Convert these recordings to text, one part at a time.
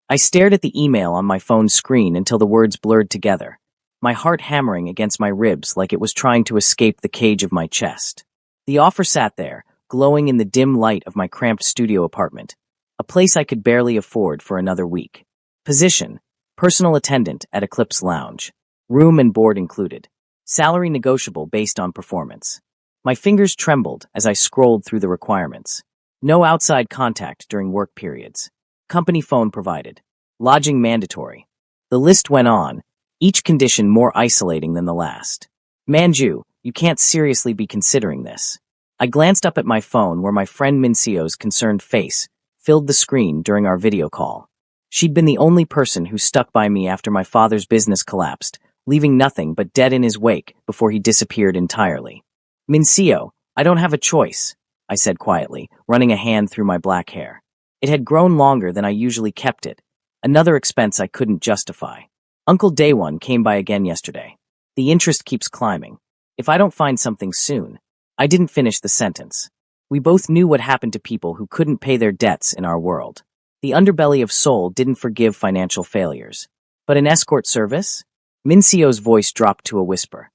I stared at the email on my phone's screen until the words blurred together, my heart hammering against my ribs like it was trying to escape the cage of my chest. The offer sat there, glowing in the dim light of my cramped studio apartment, a place I could barely afford for another week. Position: personal attendant at Eclipse Lounge. Room and board included. Salary negotiable based on performance. My fingers trembled as I scrolled through the requirements. No outside contact during work periods. Company phone provided. Lodging mandatory. The list went on, each condition more isolating than the last. Manju, you can't seriously be considering this. I glanced up at my phone where my friend Minsio's concerned face filled the screen during our video call. She'd been the only person who stuck by me after my father's business collapsed, leaving nothing but debt in his wake before he disappeared entirely. Minsio, I don't have a choice, I said quietly, running a hand through my black hair. It had grown longer than I usually kept it, another expense I couldn't justify. Uncle Daewon came by again yesterday. The interest keeps climbing. If I don't find something soon. I didn't finish the sentence. We both knew what happened to people who couldn't pay their debts in our world. The underbelly of Seoul didn't forgive financial failures. But an escort service? Minsio's voice dropped to a whisper.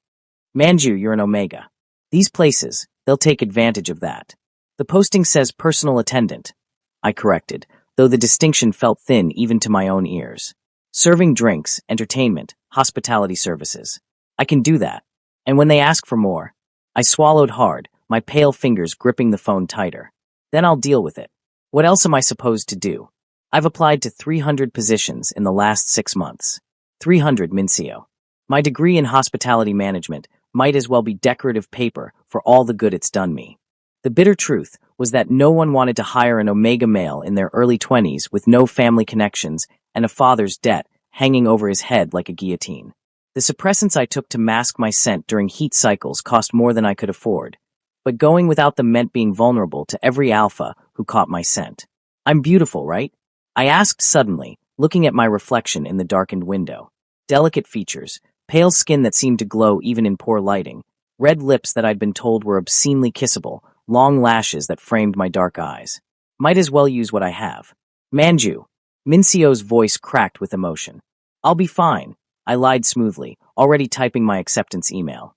Manju, you're an Omega. These places, they'll take advantage of that. The posting says personal attendant, I corrected, though the distinction felt thin even to my own ears. Serving drinks, entertainment, hospitality services. I can do that. And when they ask for more, I swallowed hard, my pale fingers gripping the phone tighter. Then I'll deal with it. What else am I supposed to do? I've applied to 300 positions in the last 6 months. 300, Minsio. My degree in hospitality management might as well be decorative paper for all the good it's done me. The bitter truth was that no one wanted to hire an Omega male in their early 20s with no family connections and a father's debt hanging over his head like a guillotine. The suppressants I took to mask my scent during heat cycles cost more than I could afford, but going without them meant being vulnerable to every alpha who caught my scent. I'm beautiful, right? I asked suddenly, looking at my reflection in the darkened window. Delicate features, pale skin that seemed to glow even in poor lighting, red lips that I'd been told were obscenely kissable, long lashes that framed my dark eyes. Might as well use what I have. Manju. Minsio's voice cracked with emotion. I'll be fine, I lied smoothly, already typing my acceptance email.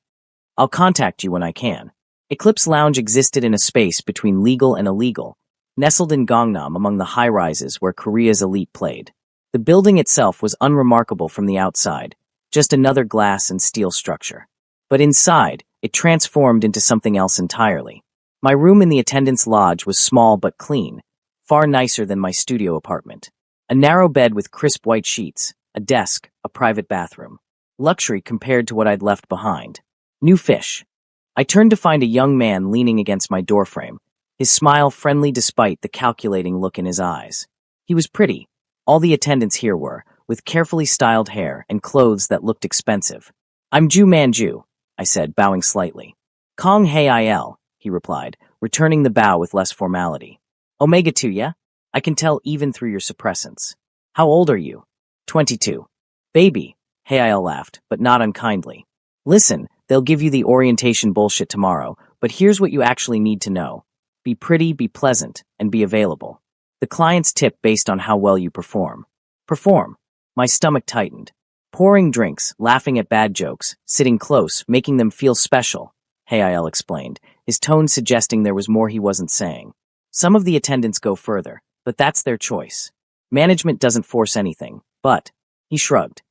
I'll contact you when I can. Eclipse Lounge existed in a space between legal and illegal, nestled in Gangnam among the high-rises where Korea's elite played. The building itself was unremarkable from the outside, just another glass and steel structure. But inside, it transformed into something else entirely. My room in the attendant's lodge was small but clean, far nicer than my studio apartment. A narrow bed with crisp white sheets, a desk, a private bathroom. Luxury compared to what I'd left behind. New fish. I turned to find a young man leaning against my doorframe, his smile friendly despite the calculating look in his eyes. He was pretty. All the attendants here were, with carefully styled hair and clothes that looked expensive. I'm Ju Manju, I said, bowing slightly. Kong Hei-il, he replied, returning the bow with less formality. Omega 2, yeah? I can tell even through your suppressants. How old are you? 22. Baby, Hei-il laughed, but not unkindly. Listen, they'll give you the orientation bullshit tomorrow, but here's what you actually need to know. Be pretty, be pleasant, and be available. The clients tip based on how well you perform. Perform. My stomach tightened. Pouring drinks, laughing at bad jokes, sitting close, making them feel special, Hei-il explained, his tone suggesting there was more he wasn't saying. Some of the attendants go further, but that's their choice. Management doesn't force anything, but, he shrugged.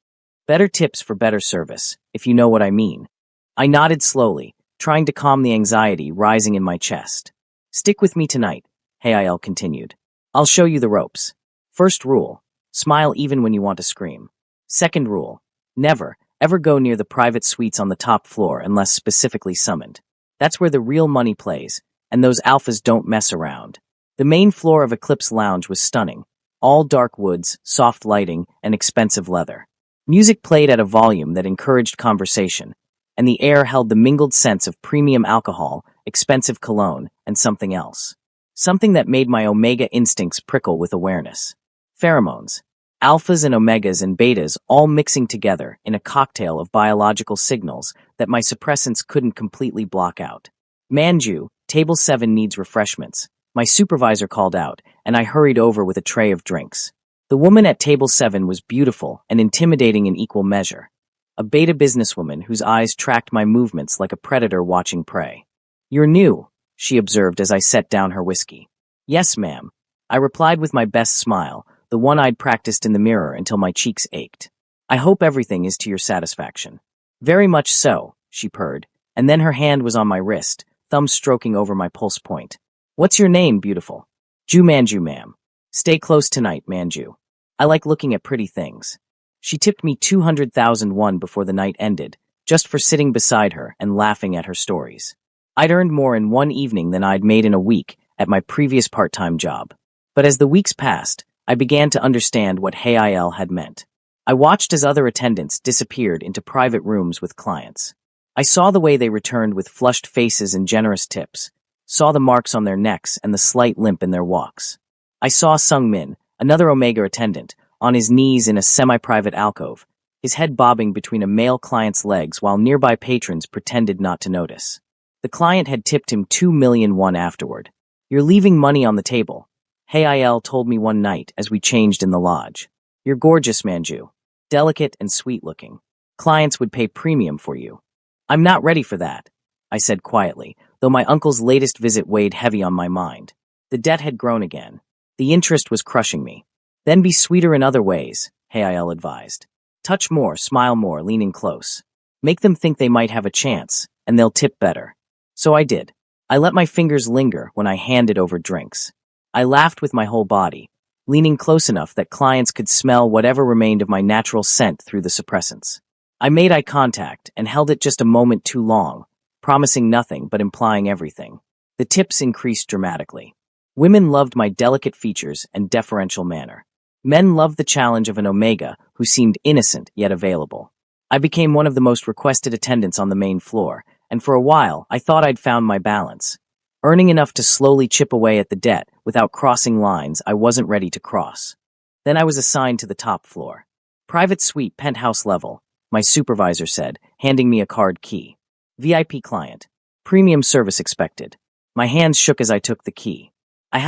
Better tips for better service, if you know what I mean. I nodded slowly, trying to calm the anxiety rising in my chest. Stick with me tonight, Hei-il continued. I'll show you the ropes. First rule, smile even when you want to scream. Second rule, never, ever go near the private suites on the top floor unless specifically summoned. That's where the real money plays, and those alphas don't mess around. The main floor of Eclipse Lounge was stunning, all dark woods, soft lighting, and expensive leather. Music played at a volume that encouraged conversation, and the air held the mingled scents of premium alcohol, expensive cologne, and something else. Something that made my Omega instincts prickle with awareness. Pheromones. Alphas and Omegas and Betas all mixing together in a cocktail of biological signals that my suppressants couldn't completely block out. Manju, Table 7 needs refreshments. My supervisor called out, and I hurried over with a tray of drinks. The woman at table 7 was beautiful and intimidating in equal measure. A beta businesswoman whose eyes tracked my movements like a predator watching prey. "You're new," she observed as I set down her whiskey. "Yes, ma'am," I replied with my best smile, the one I'd practiced in the mirror until my cheeks ached. "I hope everything is to your satisfaction." "Very much so," she purred, and then her hand was on my wrist, thumb stroking over my pulse point. "What's your name, beautiful?" "Ju Manju, ma'am." "Stay close tonight, Manju. I like looking at pretty things." She tipped me 200,001 before the night ended, just for sitting beside her and laughing at her stories. I'd earned more in one evening than I'd made in a week at my previous part-time job. But as the weeks passed, I began to understand what HAIL had meant. I watched as other attendants disappeared into private rooms with clients. I saw the way they returned with flushed faces and generous tips, saw the marks on their necks and the slight limp in their walks. I saw Sung Min, another Omega attendant, on his knees in a semi-private alcove, his head bobbing between a male client's legs while nearby patrons pretended not to notice. The client had tipped him 2,000,001 afterward. "You're leaving money on the table," HAIL told me one night as we changed in the lodge. "You're gorgeous, Manju. Delicate and sweet-looking. Clients would pay premium for you." "I'm not ready for that," I said quietly, though my uncle's latest visit weighed heavy on my mind. The debt had grown again. The interest was crushing me. "Then be sweeter in other ways," HAIL advised. "Touch more, smile more, leaning close. Make them think they might have a chance, and they'll tip better." So I did. I let my fingers linger when I handed over drinks. I laughed with my whole body, leaning close enough that clients could smell whatever remained of my natural scent through the suppressants. I made eye contact and held it just a moment too long, promising nothing but implying everything. The tips increased dramatically. Women loved my delicate features and deferential manner. Men loved the challenge of an Omega who seemed innocent yet available. I became one of the most requested attendants on the main floor, and for a while I thought I'd found my balance, earning enough to slowly chip away at the debt without crossing lines I wasn't ready to cross. Then I was assigned to the top floor. "Private suite, penthouse level," my supervisor said, handing me a card key. "VIP client. Premium service expected." My hands shook as I took the key. I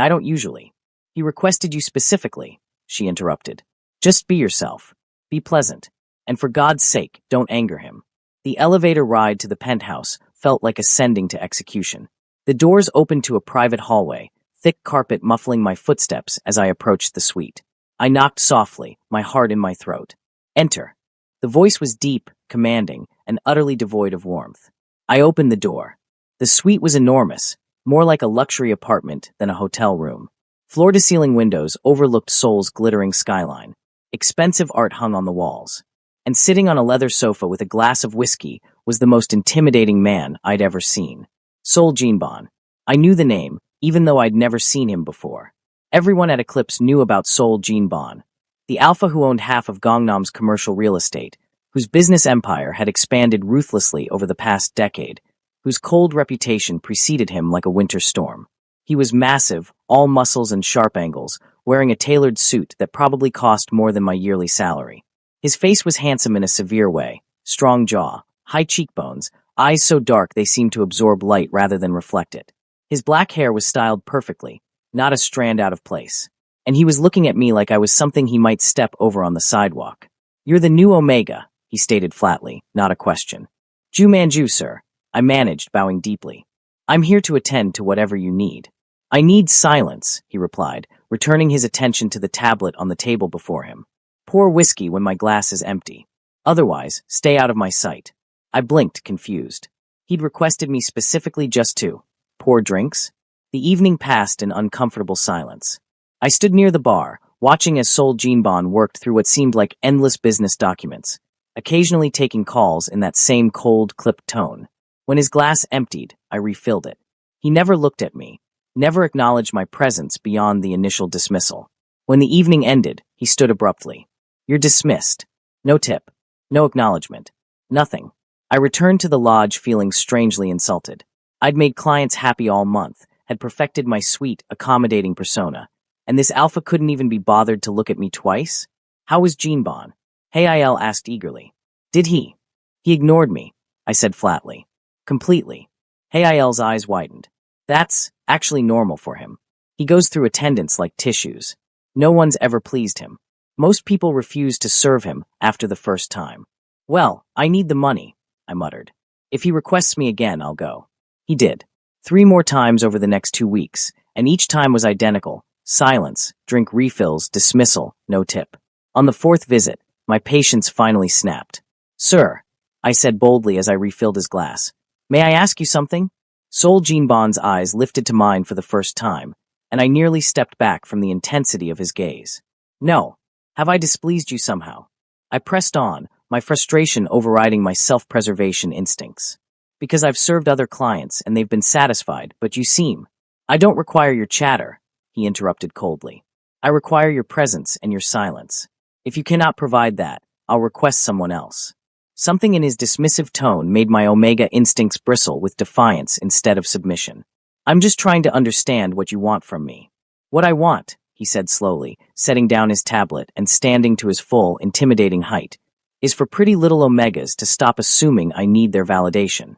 don't usually." "He requested you specifically," she interrupted. "Just be yourself. Be pleasant. And for God's sake, don't anger him." The elevator ride to the penthouse felt like ascending to execution. The doors opened to a private hallway, thick carpet muffling my footsteps as I approached the suite. I knocked softly, my heart in my throat. "Enter." The voice was deep, commanding, and utterly devoid of warmth. I opened the door. The suite was enormous, more like a luxury apartment than a hotel room. Floor-to-ceiling windows overlooked Seoul's glittering skyline. Expensive art hung on the walls. And sitting on a leather sofa with a glass of whiskey was the most intimidating man I'd ever seen. Seoul Jinbon. I knew the name, even though I'd never seen him before. Everyone at Eclipse knew about Seoul Jinbon, the alpha who owned half of Gangnam's commercial real estate, whose business empire had expanded ruthlessly over the past decade, whose cold reputation preceded him like a winter storm. He was massive, all muscles and sharp angles, wearing a tailored suit that probably cost more than my yearly salary. His face was handsome in a severe way, strong jaw, high cheekbones, eyes so dark they seemed to absorb light rather than reflect it. His black hair was styled perfectly, not a strand out of place. And he was looking at me like I was something he might step over on the sidewalk. "You're the new Omega," he stated flatly, not a question. "Ju Manju, sir," I managed, bowing deeply. "I'm here to attend to whatever you need." "I need silence," he replied, returning his attention to the tablet on the table before him. "Pour whiskey when my glass is empty. Otherwise, stay out of my sight." I blinked, confused. He'd requested me specifically just to pour drinks? The evening passed in uncomfortable silence. I stood near the bar, watching as Seoul Jinbon worked through what seemed like endless business documents, occasionally taking calls in that same cold, clipped tone. When his glass emptied, I refilled it. He never looked at me, never acknowledged my presence beyond the initial dismissal. When the evening ended, he stood abruptly. "You're dismissed." No tip. No acknowledgement. Nothing. I returned to the lodge feeling strangely insulted. I'd made clients happy all month, had perfected my sweet, accommodating persona, and this alpha couldn't even be bothered to look at me twice? How was Jinbon? HAIL asked eagerly. "Did he?" "He ignored me," I said flatly. "Completely." HAIL's eyes widened. "That's actually normal for him. He goes through attendance like tissues." No one's ever pleased him. Most people refuse to serve him after the first time. Well, I need the money, I muttered. If he requests me again, I'll go. He did. 3 more times over the next 2 weeks, and each time was identical. Silence, drink refills, dismissal, no tip. On the 4th visit, my patience finally snapped. Sir, I said boldly as I refilled his glass. May I ask you something? Sol Jinbon's eyes lifted to mine for the first time, and I nearly stepped back from the intensity of his gaze. No. Have I displeased you somehow? I pressed on, my frustration overriding my self-preservation instincts. Because I've served other clients and they've been satisfied, but you seem. I don't require your chatter, he interrupted coldly. I require your presence and your silence. If you cannot provide that, I'll request someone else. Something in his dismissive tone made my Omega instincts bristle with defiance instead of submission. I'm just trying to understand what you want from me. What I want, he said slowly, setting down his tablet and standing to his full, intimidating height, is for pretty little Omegas to stop assuming I need their validation.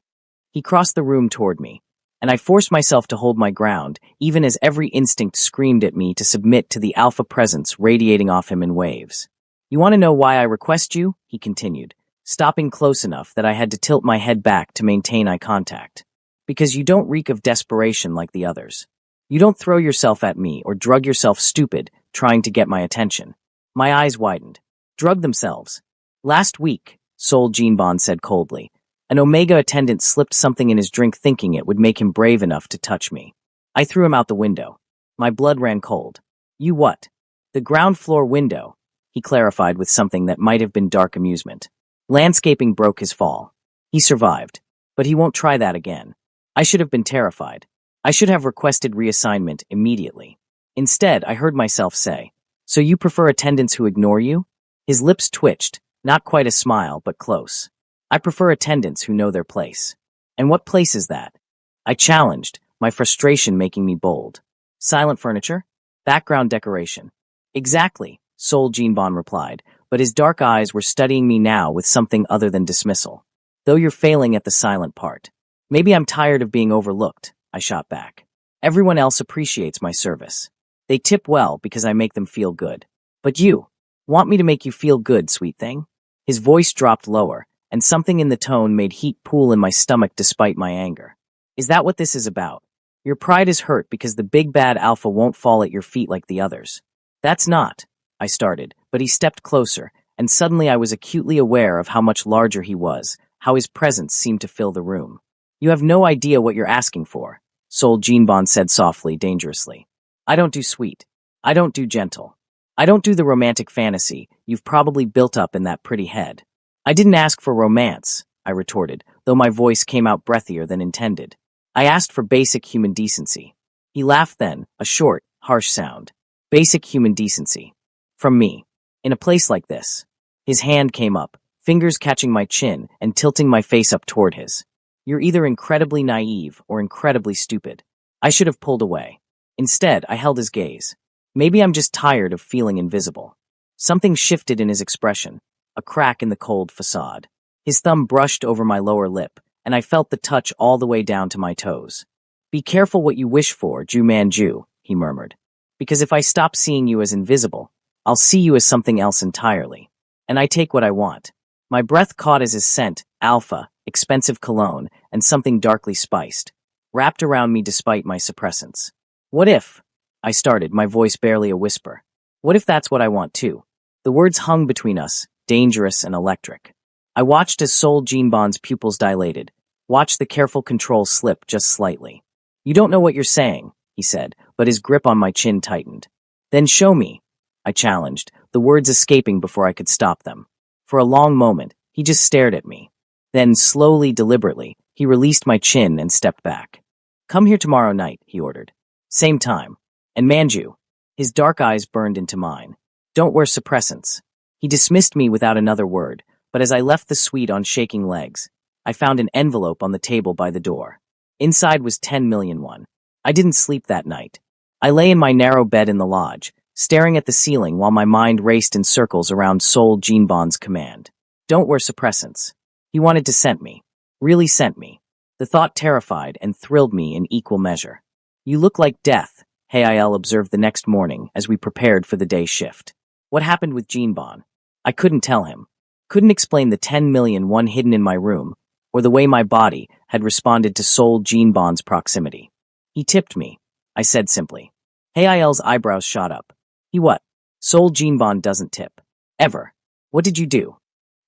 He crossed the room toward me, and I forced myself to hold my ground, even as every instinct screamed at me to submit to the alpha presence radiating off him in waves. You want to know why I request you? He continued, stopping close enough that I had to tilt my head back to maintain eye contact. Because you don't reek of desperation like the others. You don't throw yourself at me or drug yourself stupid trying to get my attention. My eyes widened. Drug themselves. Last week, Sol Jinbon said coldly, an Omega attendant slipped something in his drink thinking it would make him brave enough to touch me. I threw him out the window. My blood ran cold. You what? The ground floor window, he clarified with something that might have been dark amusement. Landscaping broke his fall. He survived, but he won't try that again. I should have been terrified. I should have requested reassignment immediately. Instead, I heard myself say, so you prefer attendants who ignore you? His lips twitched, not quite a smile, but close. I prefer attendants who know their place. And what place is that? I challenged, my frustration making me bold. Silent furniture? Background decoration. Exactly, Sol Jinbon replied, but his dark eyes were studying me now with something other than dismissal. Though you're failing at the silent part. Maybe I'm tired of being overlooked, I shot back. Everyone else appreciates my service. They tip well because I make them feel good. But you, want me to make you feel good, sweet thing? His voice dropped lower, and something in the tone made heat pool in my stomach despite my anger. Is that what this is about? Your pride is hurt because the big bad alpha won't fall at your feet like the others. That's not, I started, but he stepped closer, and suddenly I was acutely aware of how much larger he was, how his presence seemed to fill the room. You have no idea what you're asking for, Sol Jinbon said softly, dangerously. I don't do sweet. I don't do gentle. I don't do the romantic fantasy you've probably built up in that pretty head. I didn't ask for romance, I retorted, though my voice came out breathier than intended. I asked for basic human decency. He laughed then, a short, harsh sound. Basic human decency. From me. In a place like this. His hand came up, fingers catching my chin and tilting my face up toward his. You're either incredibly naive or incredibly stupid. I should have pulled away. Instead, I held his gaze. Maybe I'm just tired of feeling invisible. Something shifted in his expression. A crack in the cold facade. His thumb brushed over my lower lip, and I felt the touch all the way down to my toes. Be careful what you wish for, Ju Manju, he murmured. Because if I stop seeing you as invisible, I'll see you as something else entirely. And I take what I want. My breath caught as his scent, alpha, expensive cologne, and something darkly spiced, wrapped around me despite my suppressants. What if? I started, my voice barely a whisper. What if that's what I want too? The words hung between us, dangerous and electric. I watched as Sol Jinbon's pupils dilated, watched the careful control slip just slightly. You don't know what you're saying, he said, but his grip on my chin tightened. Then show me, I challenged, the words escaping before I could stop them. For a long moment, he just stared at me. Then, slowly, deliberately, he released my chin and stepped back. Come here tomorrow night, he ordered. Same time. And Manju. His dark eyes burned into mine. Don't wear suppressants. He dismissed me without another word, but as I left the suite on shaking legs, I found an envelope on the table by the door. Inside was 10 million won. I didn't sleep that night. I lay in my narrow bed in the lodge, staring at the ceiling while my mind raced in circles around Sol Jinbon's command. Don't wear suppressants. He wanted to scent me. Really scent me. The thought terrified and thrilled me in equal measure. You look like death, Hail observed the next morning as we prepared for the day shift. What happened with Jinbon? I couldn't tell him. Couldn't explain the 10 million one hidden in my room, or the way my body had responded to Soul Jinbon's proximity. He tipped me, I said simply. Hail's eyebrows shot up. He what? Soul Jinbon doesn't tip. Ever. What did you do?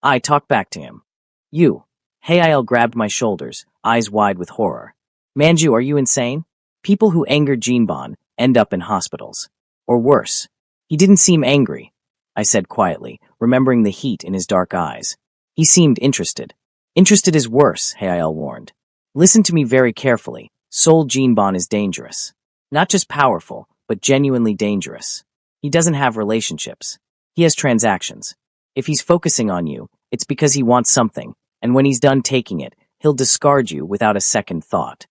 I talked back to him. You. Hail grabbed my shoulders, eyes wide with horror. Manju, are you insane? People who anger Jinbon end up in hospitals. Or worse. He didn't seem angry, I said quietly, remembering the heat in his dark eyes. He seemed interested. Interested is worse, Hail warned. Listen to me very carefully. Soul Jinbon is dangerous. Not just powerful, but genuinely dangerous. He doesn't have relationships. He has transactions. If he's focusing on you, it's because he wants something, and when he's done taking it, he'll discard you without a second thought.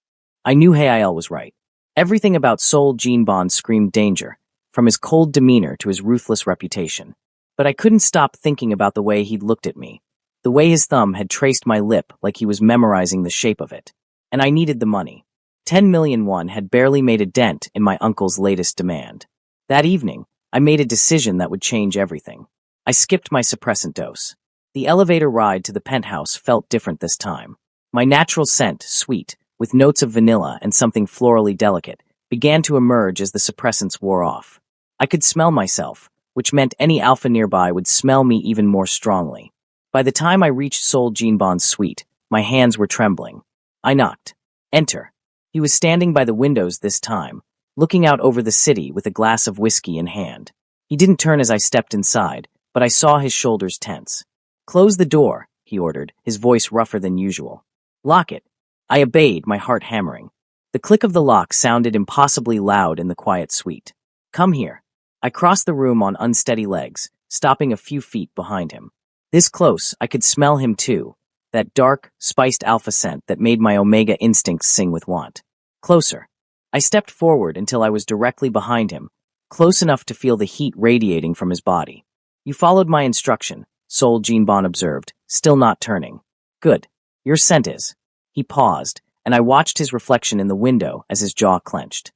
I knew Hail was right. Everything about Soul Jinbon screamed danger, from his cold demeanor to his ruthless reputation. But I couldn't stop thinking about the way he'd looked at me, the way his thumb had traced my lip like he was memorizing the shape of it. And I needed the money. 10 million won had barely made a dent in my uncle's latest demand. That evening, I made a decision that would change everything. I skipped my suppressant dose. The elevator ride to the penthouse felt different this time. My natural scent, sweet, with notes of vanilla and something florally delicate, began to emerge as the suppressants wore off. I could smell myself, which meant any alpha nearby would smell me even more strongly. By the time I reached Soul Jinbon's suite, my hands were trembling. I knocked. Enter. He was standing by the windows this time, looking out over the city with a glass of whiskey in hand. He didn't turn as I stepped inside, but I saw his shoulders tense. Close the door, he ordered, his voice rougher than usual. Lock it. I obeyed, my heart hammering. The click of the lock sounded impossibly loud in the quiet suite. Come here. I crossed the room on unsteady legs, stopping a few feet behind him. This close, I could smell him too, that dark, spiced alpha scent that made my omega instincts sing with want. Closer. I stepped forward until I was directly behind him, close enough to feel the heat radiating from his body. You followed my instruction, Soul Jinbon observed, still not turning. Good. Your scent is. He paused, and I watched his reflection in the window as his jaw clenched.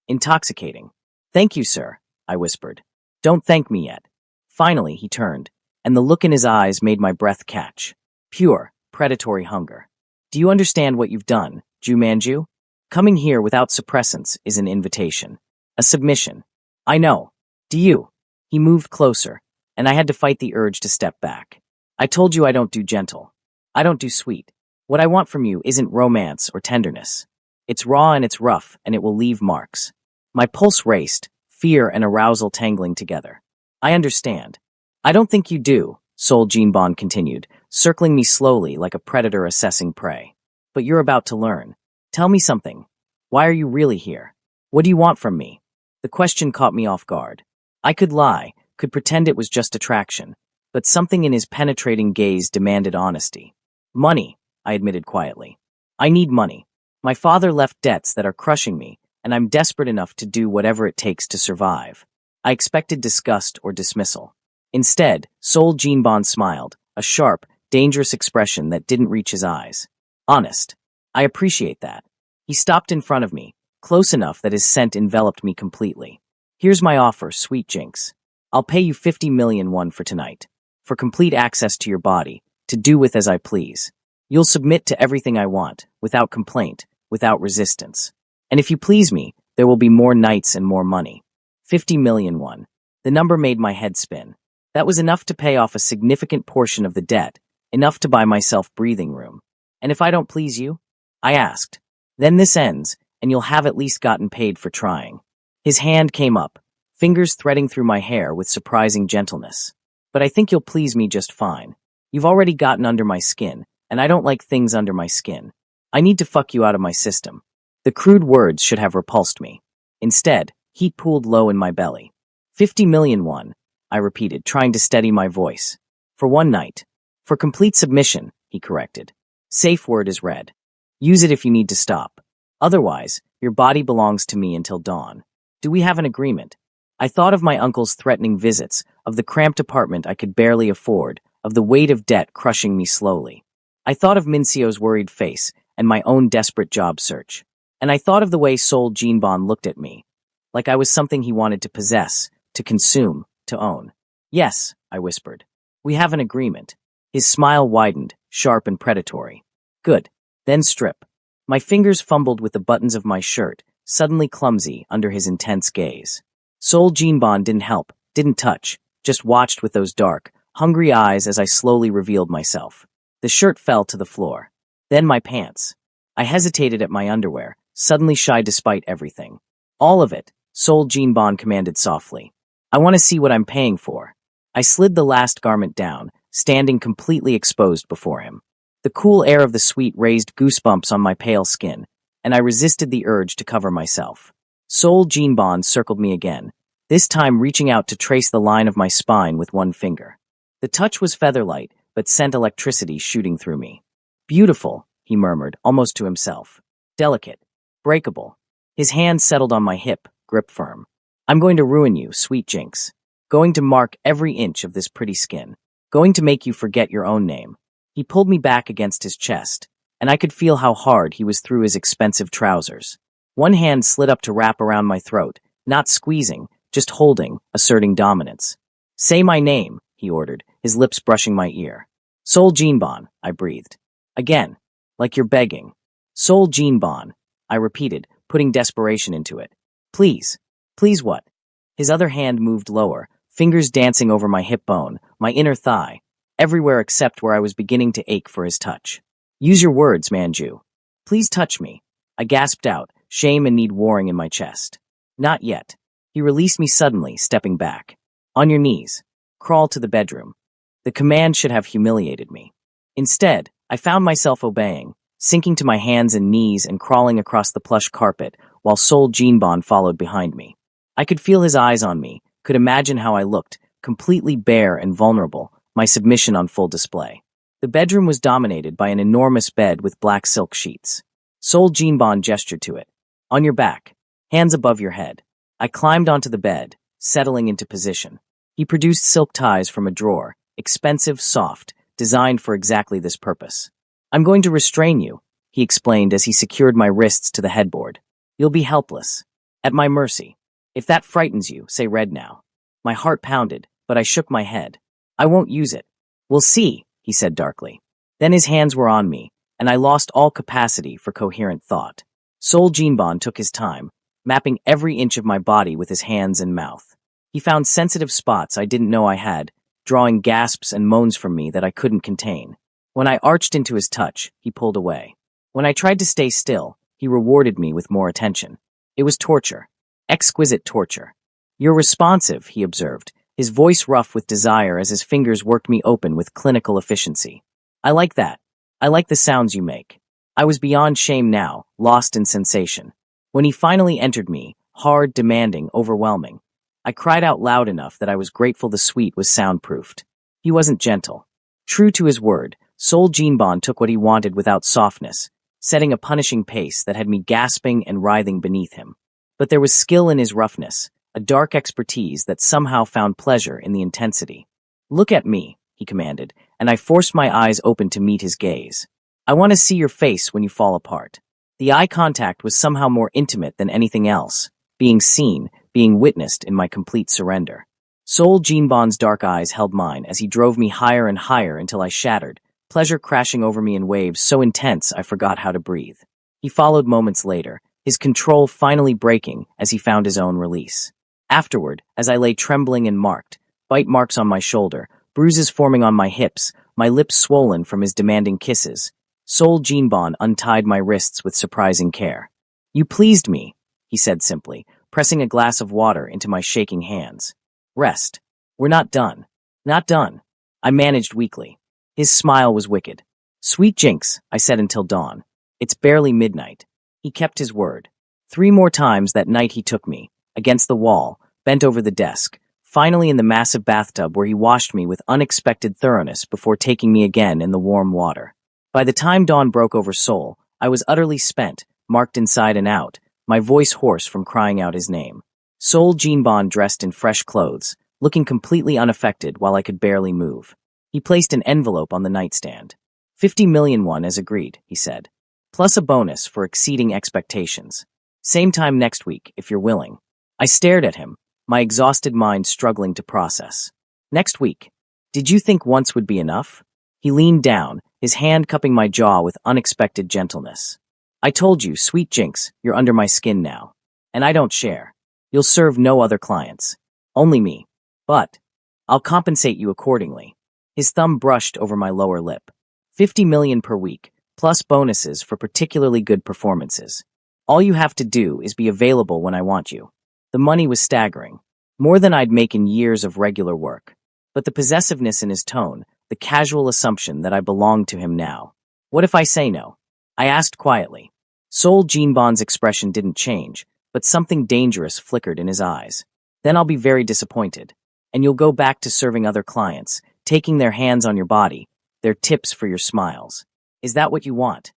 Intoxicating. Thank you, sir, I whispered. Don't thank me yet. Finally, he turned, and the look in his eyes made my breath catch. Pure, predatory hunger. Do you understand what you've done, Ju Manju? Coming here without suppressants is an invitation. A submission. I know. Do you? He moved closer, and I had to fight the urge to step back. I told you I don't do gentle. I don't do sweet. What I want from you isn't romance or tenderness. It's raw and it's rough, and it will leave marks. My pulse raced, fear and arousal tangling together. I understand. I don't think you do, Soul Jinbon continued, circling me slowly like a predator assessing prey. But you're about to learn. Tell me something. Why are you really here? What do you want from me? The question caught me off guard. I could lie, could pretend it was just attraction, but something in his penetrating gaze demanded honesty. Money, I admitted quietly. I need money. My father left debts that are crushing me, and I'm desperate enough to do whatever it takes to survive. I expected disgust or dismissal. Instead, Soul Jinbon smiled, a sharp, dangerous expression that didn't reach his eyes. Honest. I appreciate that. He stopped in front of me, close enough that his scent enveloped me completely. Here's my offer, sweet Jinx. I'll pay you 50 million won for tonight, for complete access to your body, to do with as I please. You'll submit to everything I want, without complaint, without resistance. And if you please me, there will be more nights and more money. 50 million won. The number made my head spin. That was enough to pay off a significant portion of the debt, enough to buy myself breathing room. And if I don't please you? I asked. Then this ends, and you'll have at least gotten paid for trying. His hand came up, fingers threading through my hair with surprising gentleness. But I think you'll please me just fine. You've already gotten under my skin, and I don't like things under my skin. I need to fuck you out of my system. The crude words should have repulsed me. Instead, heat pooled low in my belly. 50 million won, I repeated, trying to steady my voice. For one night. For complete submission, he corrected. Safe word is red. Use it if you need to stop. Otherwise, your body belongs to me until dawn. Do we have an agreement? I thought of my uncle's threatening visits, of the cramped apartment I could barely afford, of the weight of debt crushing me slowly. I thought of Minsio's worried face and my own desperate job search. And I thought of the way Soul Jinbon looked at me. like I was something he wanted to possess, to consume, to own. Yes, I whispered. We have an agreement. His smile widened, sharp and predatory. Good. Then strip. My fingers fumbled with the buttons of my shirt, suddenly clumsy under his intense gaze. Sol Jinbon didn't help, didn't touch, just watched with those dark, hungry eyes as I slowly revealed myself. The shirt fell to the floor. Then my pants. I hesitated at my underwear, suddenly shy despite everything. All of it, Sol Jinbon commanded softly. I want to see what I'm paying for. I slid the last garment down, standing completely exposed before him. The cool air of the suite raised goosebumps on my pale skin, and I resisted the urge to cover myself. Sol Jinbon circled me again, this time reaching out to trace the line of my spine with one finger. The touch was featherlight, but sent electricity shooting through me. Beautiful, he murmured, almost to himself. Delicate. Breakable. His hand settled on my hip, grip firm. I'm going to ruin you, sweet Jinx. Going to mark every inch of this pretty skin. Going to make you forget your own name. He pulled me back against his chest, and I could feel how hard he was through his expensive trousers. One hand slid up to wrap around my throat, not squeezing, just holding, asserting dominance. Say my name, he ordered, his lips brushing my ear. Sol Jinbon, I breathed. Again, like you're begging. Sol Jinbon, I repeated, putting desperation into it. Please. Please what? His other hand moved lower, fingers dancing over my hip bone, my inner thigh, everywhere except where I was beginning to ache for his touch. Use your words, Manju. Please touch me. I gasped out, shame and need warring in my chest. Not yet. He released me suddenly, stepping back. On your knees. Crawl to the bedroom. The command should have humiliated me. Instead, I found myself obeying, sinking to my hands and knees and crawling across the plush carpet, while Sol Jinbon followed behind me. I could feel his eyes on me, could imagine how I looked, completely bare and vulnerable, my submission on full display. The bedroom was dominated by an enormous bed with black silk sheets. Sol Jinbon gestured to it. On your back. Hands above your head. I climbed onto the bed, settling into position. He produced silk ties from a drawer, expensive, soft, designed for exactly this purpose. I'm going to restrain you, he explained as he secured my wrists to the headboard. You'll be helpless. At my mercy. If that frightens you, say red now. My heart pounded, but I shook my head. I won't use it. We'll see, he said darkly. Then his hands were on me, and I lost all capacity for coherent thought. Sol Jinbon took his time, mapping every inch of my body with his hands and mouth. He found sensitive spots I didn't know I had, drawing gasps and moans from me that I couldn't contain. When I arched into his touch, he pulled away. When I tried to stay still, he rewarded me with more attention. It was torture. Exquisite torture. You're responsive, he observed, his voice rough with desire as his fingers worked me open with clinical efficiency. I like that. I like the sounds you make. I was beyond shame now, lost in sensation. When he finally entered me, hard, demanding, overwhelming, I cried out loud enough that I was grateful the suite was soundproofed. He wasn't gentle. True to his word, Sol Jinbon took what he wanted without softness, setting a punishing pace that had me gasping and writhing beneath him. But there was skill in his roughness, a dark expertise that somehow found pleasure in the intensity. Look at me, he commanded, and I forced my eyes open to meet his gaze. I want to see your face when you fall apart. The eye contact was somehow more intimate than anything else, being seen, being witnessed in my complete surrender. Sol Jinbon's dark eyes held mine as he drove me higher and higher until I shattered, pleasure crashing over me in waves so intense I forgot how to breathe. He followed moments later, his control finally breaking as he found his own release. Afterward, as I lay trembling and marked, bite marks on my shoulder, bruises forming on my hips, my lips swollen from his demanding kisses, Sol Jinbon untied my wrists with surprising care. You pleased me, he said simply, pressing a glass of water into my shaking hands. Rest. We're not done. Not done. I managed weakly. His smile was wicked. Sweet Jinx, I said until dawn. It's barely midnight. He kept his word. 3 more times that night he took me, against the wall, bent over the desk, finally in the massive bathtub where he washed me with unexpected thoroughness before taking me again in the warm water. By the time dawn broke over Sol, I was utterly spent, marked inside and out, my voice hoarse from crying out his name. Sol Jinbon dressed in fresh clothes, looking completely unaffected while I could barely move. He placed an envelope on the nightstand. 50 million won as agreed, he said. Plus a bonus for exceeding expectations. Same time next week, if you're willing. I stared at him, my exhausted mind struggling to process. Next week. Did you think once would be enough? He leaned down, his hand cupping my jaw with unexpected gentleness. I told you, sweet Jinx, you're under my skin now. And I don't share. You'll serve no other clients. Only me. But I'll compensate you accordingly. His thumb brushed over my lower lip. 50 million per week, plus bonuses for particularly good performances. All you have to do is be available when I want you. The money was staggering. More than I'd make in years of regular work. But the possessiveness in his tone, the casual assumption that I belonged to him now. What if I say no? I asked quietly. Sol Jinbon's expression didn't change, but something dangerous flickered in his eyes. Then I'll be very disappointed. And you'll go back to serving other clients, taking their hands on your body, their tips for your smiles. Is that what you want?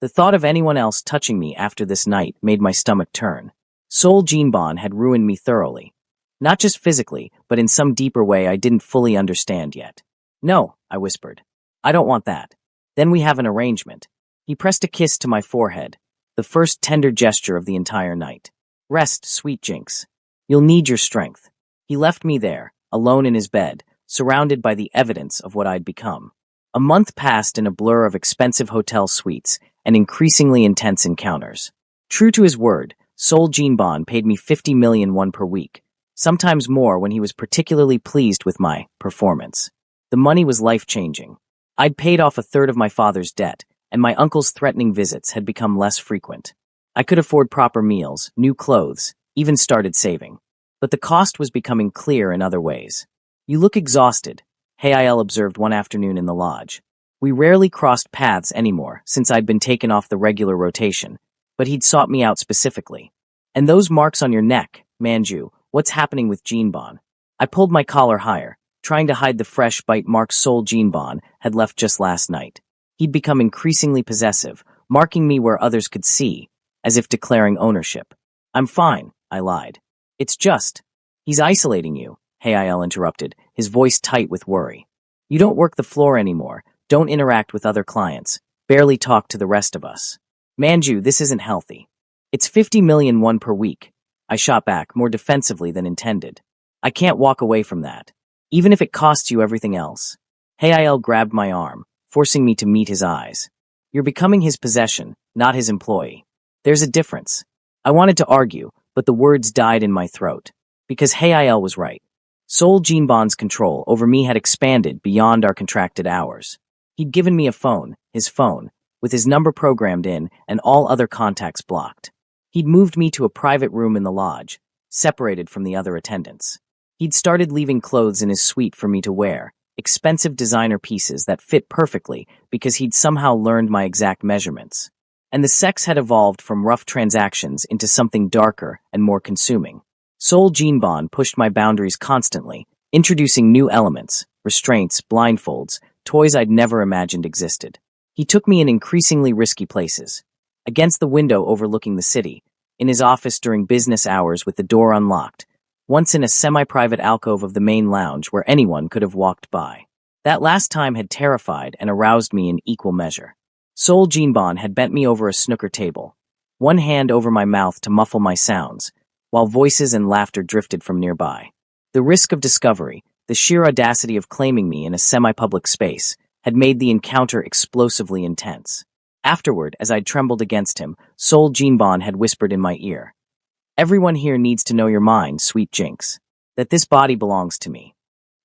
The thought of anyone else touching me after this night made my stomach turn. Sol Jinbon had ruined me thoroughly. Not just physically, but in some deeper way I didn't fully understand yet. No, I whispered. I don't want that. Then we have an arrangement. He pressed a kiss to my forehead, the first tender gesture of the entire night. Rest, sweet Jinx. You'll need your strength. He left me there, alone in his bed, surrounded by the evidence of what I'd become. A month passed in a blur of expensive hotel suites and increasingly intense encounters. True to his word, Sol Jinbon paid me 50 million won per week, sometimes more when he was particularly pleased with my performance. The money was life-changing. I'd paid off a third of my father's debt, and my uncle's threatening visits had become less frequent. I could afford proper meals, new clothes, even started saving. But the cost was becoming clear in other ways. You look exhausted, Hayael observed one afternoon in the lodge. We rarely crossed paths anymore since I'd been taken off the regular rotation, but he'd sought me out specifically. And those marks on your neck, Manju, what's happening with Jinbon? I pulled my collar higher, trying to hide the fresh bite marks Sol Jinbon had left just last night. He'd become increasingly possessive, marking me where others could see, as if declaring ownership. I'm fine, I lied. It's just, he's isolating you, Hayael interrupted, his voice tight with worry. You don't work the floor anymore, don't interact with other clients, barely talk to the rest of us. Manju, this isn't healthy. It's 50 million won per week. I shot back, more defensively than intended. I can't walk away from that, even if it costs you everything else. Hayael grabbed my arm, forcing me to meet his eyes. You're becoming his possession, not his employee. There's a difference. I wanted to argue, but the words died in my throat. Because Hayael was right. Sol Jinbon's control over me had expanded beyond our contracted hours. He'd given me a phone, his phone, with his number programmed in and all other contacts blocked. He'd moved me to a private room in the lodge, separated from the other attendants. He'd started leaving clothes in his suite for me to wear, expensive designer pieces that fit perfectly because he'd somehow learned my exact measurements. And the sex had evolved from rough transactions into something darker and more consuming. Sol Jinbon pushed my boundaries constantly, introducing new elements, restraints, blindfolds, toys I'd never imagined existed. He took me in increasingly risky places. Against the window overlooking the city, in his office during business hours with the door unlocked, once in a semi-private alcove of the main lounge where anyone could have walked by. That last time had terrified and aroused me in equal measure. Sol Jinbon had bent me over a snooker table, one hand over my mouth to muffle my sounds, while voices and laughter drifted from nearby. The risk of discovery, the sheer audacity of claiming me in a semi-public space, had made the encounter explosively intense. Afterward, as I trembled against him, Sol Jinbon had whispered in my ear, "Everyone here needs to know your mind, sweet Jinx, that this body belongs to me."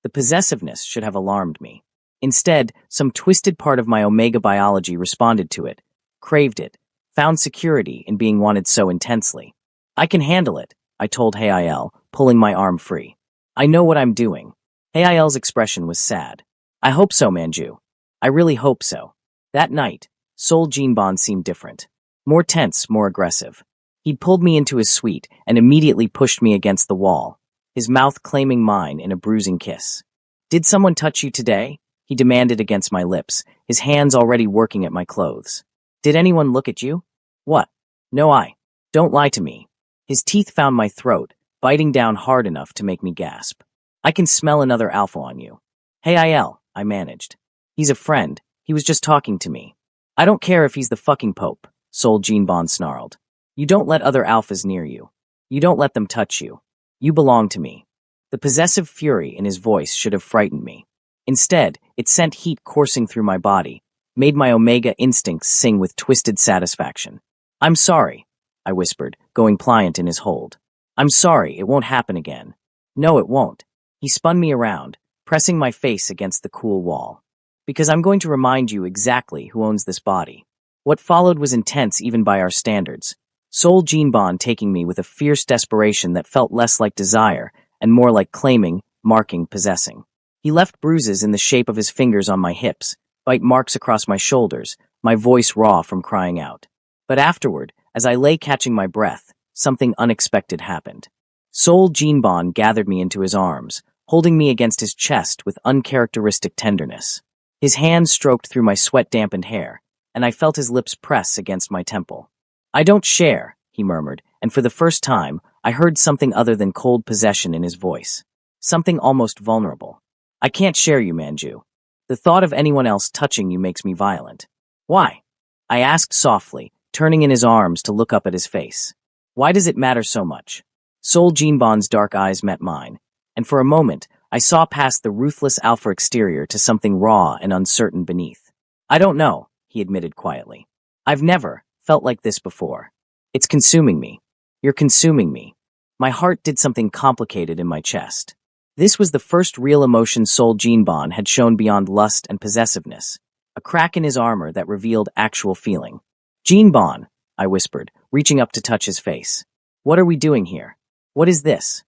The possessiveness should have alarmed me. Instead, some twisted part of my omega biology responded to it, craved it, found security in being wanted so intensely. I can handle it, I told Hayael, pulling my arm free. I know what I'm doing. Hayael's expression was sad. I hope so, Manju. I really hope so. That night, Sol Jinbon seemed different. More tense, more aggressive. He'd pulled me into his suite and immediately pushed me against the wall, his mouth claiming mine in a bruising kiss. Did someone touch you today? He demanded against my lips, his hands already working at my clothes. Did anyone look at you? What? No, don't lie to me. His teeth found my throat, biting down hard enough to make me gasp. I can smell another alpha on you. Hayael, I managed. He's a friend. He was just talking to me. I don't care if he's the fucking Pope, Sol Jinbon snarled. You don't let other alphas near you. You don't let them touch you. You belong to me. The possessive fury in his voice should have frightened me. Instead, it sent heat coursing through my body, made my Omega instincts sing with twisted satisfaction. I'm sorry, I whispered, going pliant in his hold. I'm sorry, it won't happen again. No, it won't. He spun me around, pressing my face against the cool wall. Because I'm going to remind you exactly who owns this body. What followed was intense even by our standards. Sol Jinbon taking me with a fierce desperation that felt less like desire and more like claiming, marking, possessing. He left bruises in the shape of his fingers on my hips, bite marks across my shoulders, my voice raw from crying out. But afterward, as I lay catching my breath, something unexpected happened. Sol Jinbon gathered me into his arms, holding me against his chest with uncharacteristic tenderness. His hand stroked through my sweat-dampened hair, and I felt his lips press against my temple. I don't share, he murmured, and for the first time, I heard something other than cold possession in his voice. Something almost vulnerable. I can't share you, Manju. The thought of anyone else touching you makes me violent. Why? I asked softly, turning in his arms to look up at his face. Why does it matter so much? Sol Jinbon's dark eyes met mine, and for a moment, I saw past the ruthless alpha exterior to something raw and uncertain beneath. I don't know, he admitted quietly. I've never felt like this before. It's consuming me. You're consuming me. My heart did something complicated in my chest. This was the first real emotion Sol Jinbon had shown beyond lust and possessiveness, a crack in his armor that revealed actual feeling. Jinbon, I whispered, reaching up to touch his face. What are we doing here? What is this?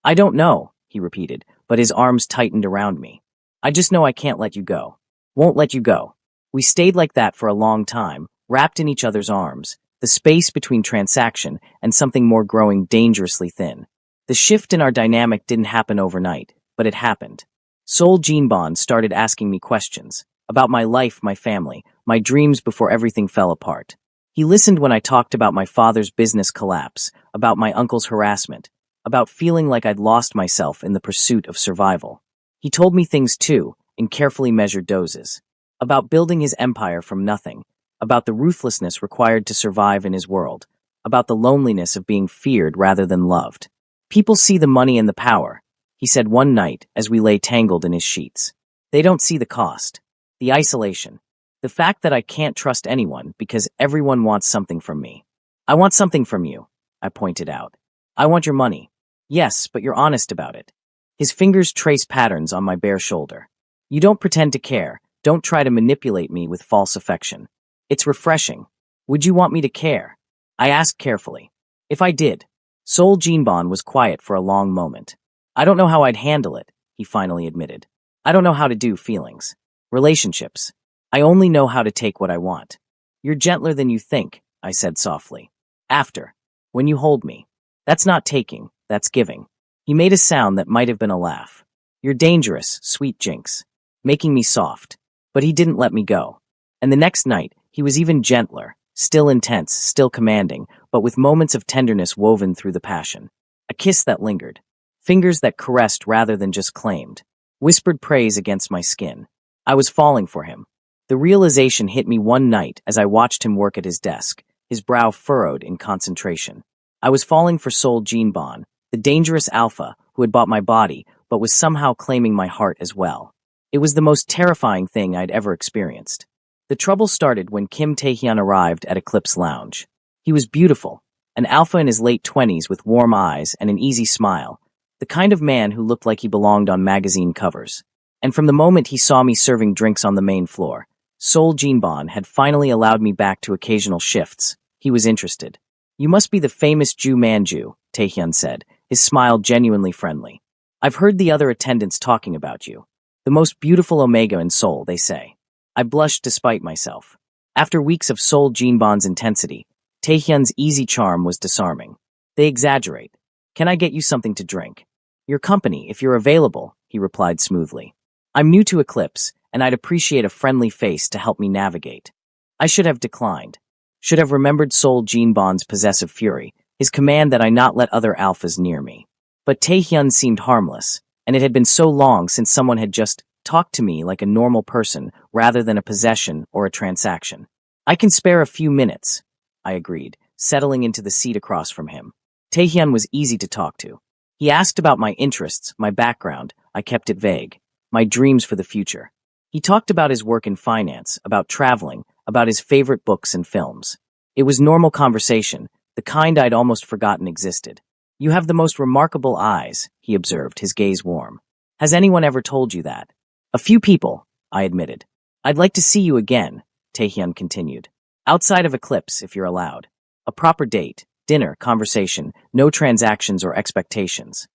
I don't know, he repeated, but his arms tightened around me. I just know I can't let you go. Won't let you go. We stayed like that for a long time, wrapped in each other's arms, the space between transaction and something more growing dangerously thin. The shift in our dynamic didn't happen overnight, but it happened. Sol Jinbon started asking me questions about my life, my family, my dreams before everything fell apart. He listened when I talked about my father's business collapse, about my uncle's harassment, about feeling like I'd lost myself in the pursuit of survival. He told me things too, in carefully measured doses, about building his empire from nothing, about the ruthlessness required to survive in his world, about the loneliness of being feared rather than loved. People see the money and the power, he said one night as we lay tangled in his sheets. They don't see the cost, the isolation, the fact that I can't trust anyone because everyone wants something from me. I want something from you, I pointed out. I want your money. Yes, but you're honest about it. His fingers traced patterns on my bare shoulder. You don't pretend to care. Don't try to manipulate me with false affection. It's refreshing. Would you want me to care? I asked carefully. If I did. Sol Jinbon was quiet for a long moment. I don't know how I'd handle it, he finally admitted. I don't know how to do feelings. Relationships. I only know how to take what I want. You're gentler than you think, I said softly. After. When you hold me. That's not taking, that's giving. He made a sound that might have been a laugh. You're dangerous, sweet Jinx. Making me soft. But he didn't let me go. And the next night, he was even gentler, still intense, still commanding, but with moments of tenderness woven through the passion. A kiss that lingered. Fingers that caressed rather than just claimed. Whispered praise against my skin. I was falling for him. The realization hit me one night as I watched him work at his desk, his brow furrowed in concentration. I was falling for Sol Jinbon, the dangerous alpha who had bought my body but was somehow claiming my heart as well. It was the most terrifying thing I'd ever experienced. The trouble started when Kim Taehyun arrived at Eclipse Lounge. He was beautiful, an alpha in his late 20s with warm eyes and an easy smile, the kind of man who looked like he belonged on magazine covers. And from the moment he saw me serving drinks on the main floor, Sol Jinbon had finally allowed me back to occasional shifts. He was interested. You must be the famous Ju Manju, Taehyun said, his smile genuinely friendly. I've heard the other attendants talking about you. The most beautiful Omega in Seoul, they say. I blushed despite myself. After weeks of Sol Jinbon's intensity, Taehyun's easy charm was disarming. They exaggerate. Can I get you something to drink? Your company, if you're available, he replied smoothly. I'm new to Eclipse, and I'd appreciate a friendly face to help me navigate. I should have declined. Should have remembered Sol Jinbon's possessive fury, his command that I not let other alphas near me. But Taehyun seemed harmless, and it had been so long since someone had just talked to me like a normal person rather than a possession or a transaction. I can spare a few minutes, I agreed, settling into the seat across from him. Taehyun was easy to talk to. He asked about my interests, my background. I kept it vague. My dreams for the future. He talked about his work in finance, about traveling, about his favorite books and films. It was normal conversation, the kind I'd almost forgotten existed. You have the most remarkable eyes, he observed, his gaze warm. Has anyone ever told you that? A few people, I admitted. I'd like to see you again, Taehyun continued. Outside of Eclipse, if you're allowed. A proper date, dinner, conversation, no transactions or expectations.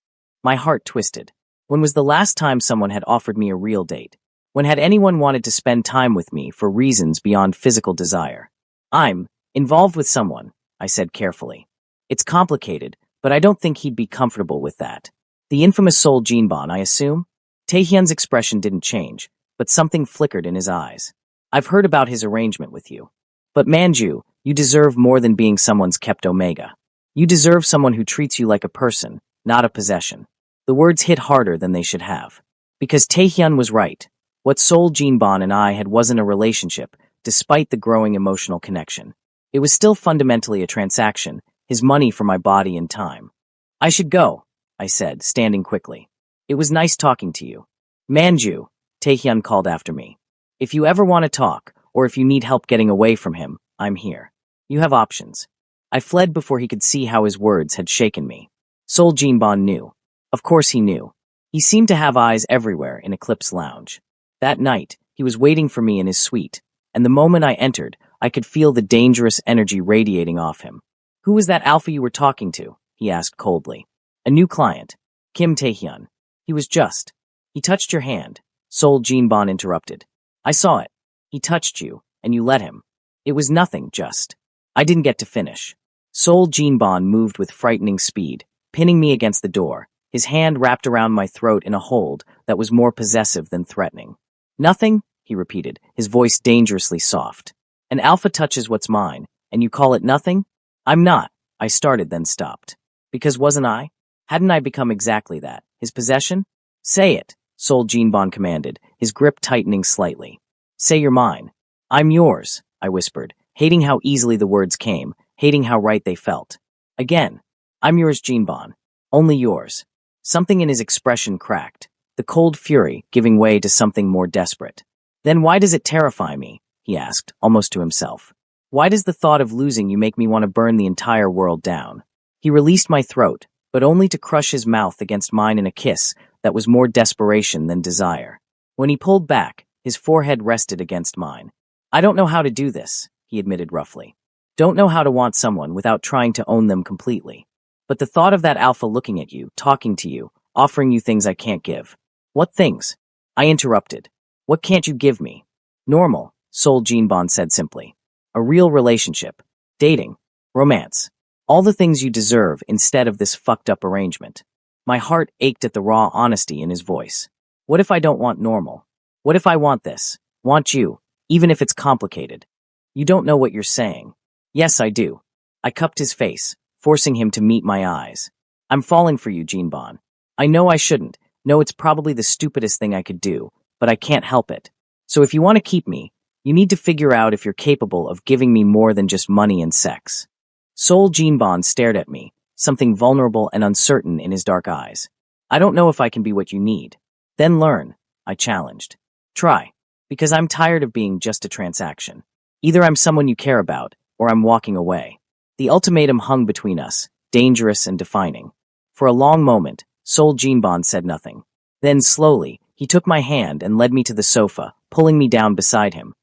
My heart twisted. When was the last time someone had offered me a real date? When had anyone wanted to spend time with me for reasons beyond physical desire? I'm involved with someone, I said carefully. It's complicated, but I don't think he'd be comfortable with that. The infamous Seol Jinbon, I assume? Taehyun's expression didn't change, but something flickered in his eyes. I've heard about his arrangement with you. But Manju, you deserve more than being someone's kept omega. You deserve someone who treats you like a person, not a possession. The words hit harder than they should have. Because Taehyun was right. What Seol Jinbon and I had wasn't a relationship, despite the growing emotional connection. It was still fundamentally a transaction, his money for my body and time. I should go, I said, standing quickly. It was nice talking to you. Manju, Taehyun called after me. If you ever want to talk, or if you need help getting away from him, I'm here. You have options. I fled before he could see how his words had shaken me. Seol Jinbon knew. Of course he knew. He seemed to have eyes everywhere in Eclipse Lounge. That night, he was waiting for me in his suite, and the moment I entered, I could feel the dangerous energy radiating off him. Who was that alpha you were talking to? He asked coldly. A new client. Kim Taehyun. He was just. He touched your hand. Seol Jinbon interrupted. I saw it. He touched you, and you let him. It was nothing, just. I didn't get to finish. Seol Jinbon moved with frightening speed, pinning me against the door, his hand wrapped around my throat in a hold that was more possessive than threatening. Nothing, he repeated, his voice dangerously soft. An alpha touches what's mine, and you call it nothing? I'm not. I started, then stopped. Because wasn't I? Hadn't I become exactly that? His possession? Say it, Seol Jinbon commanded, his grip tightening slightly. Say you're mine. I'm yours, I whispered, hating how easily the words came, hating how right they felt. Again, I'm yours, Jinbon. Only yours. Something in his expression cracked, the cold fury giving way to something more desperate. Then why does it terrify me? He asked, almost to himself. Why does the thought of losing you make me want to burn the entire world down? He released my throat, but only to crush his mouth against mine in a kiss that was more desperation than desire. When he pulled back, his forehead rested against mine. I don't know how to do this, he admitted roughly. Don't know how to want someone without trying to own them completely. But the thought of that alpha looking at you, talking to you, offering you things I can't give. What things? I interrupted. What can't you give me? Normal, Seol Jinbon said simply. A real relationship. Dating. Romance. All the things you deserve instead of this fucked up arrangement. My heart ached at the raw honesty in his voice. What if I don't want normal? What if I want this? Want you, even if it's complicated? You don't know what you're saying. Yes, I do. I cupped his face, forcing him to meet my eyes. I'm falling for you, Jinbon. I know I shouldn't. No, it's probably the stupidest thing I could do, but I can't help it. So if you want to keep me, you need to figure out if you're capable of giving me more than just money and sex. Seol Jinbon stared at me, something vulnerable and uncertain in his dark eyes. I don't know if I can be what you need. Then learn, I challenged. Try, because I'm tired of being just a transaction. Either I'm someone you care about, or I'm walking away. The ultimatum hung between us, dangerous and defining. For a long moment, Seol Jinbon said nothing. Then slowly, he took my hand and led me to the sofa, pulling me down beside him.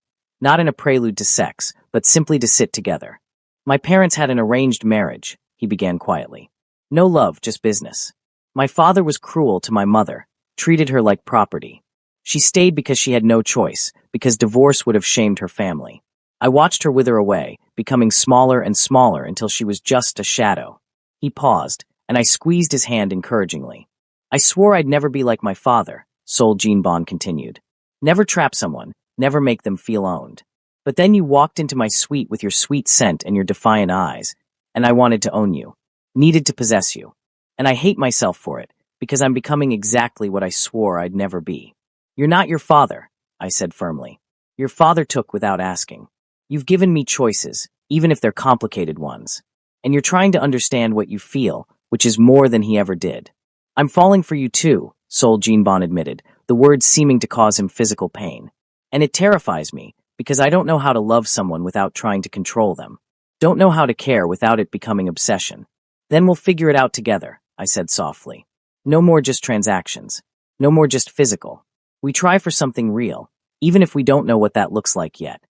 Not in a prelude to sex, but simply to sit together. My parents had an arranged marriage, he began quietly. No love, just business. My father was cruel to my mother, treated her like property. She stayed because she had no choice, because divorce would have shamed her family. I watched her wither away, becoming smaller and smaller until she was just a shadow. He paused, and I squeezed his hand encouragingly. I swore I'd never be like my father, Seol Jinbon continued. Never trap someone, never make them feel owned. But then you walked into my suite with your sweet scent and your defiant eyes, and I wanted to own you, needed to possess you. And I hate myself for it, because I'm becoming exactly what I swore I'd never be. You're not your father, I said firmly. Your father took without asking. You've given me choices, even if they're complicated ones. And you're trying to understand what you feel, which is more than he ever did. I'm falling for you too, Sol Jinbon admitted, the words seeming to cause him physical pain. And it terrifies me, because I don't know how to love someone without trying to control them. Don't know how to care without it becoming obsession. Then we'll figure it out together, I said softly. No more just transactions. No more just physical. We try for something real, even if we don't know what that looks like yet.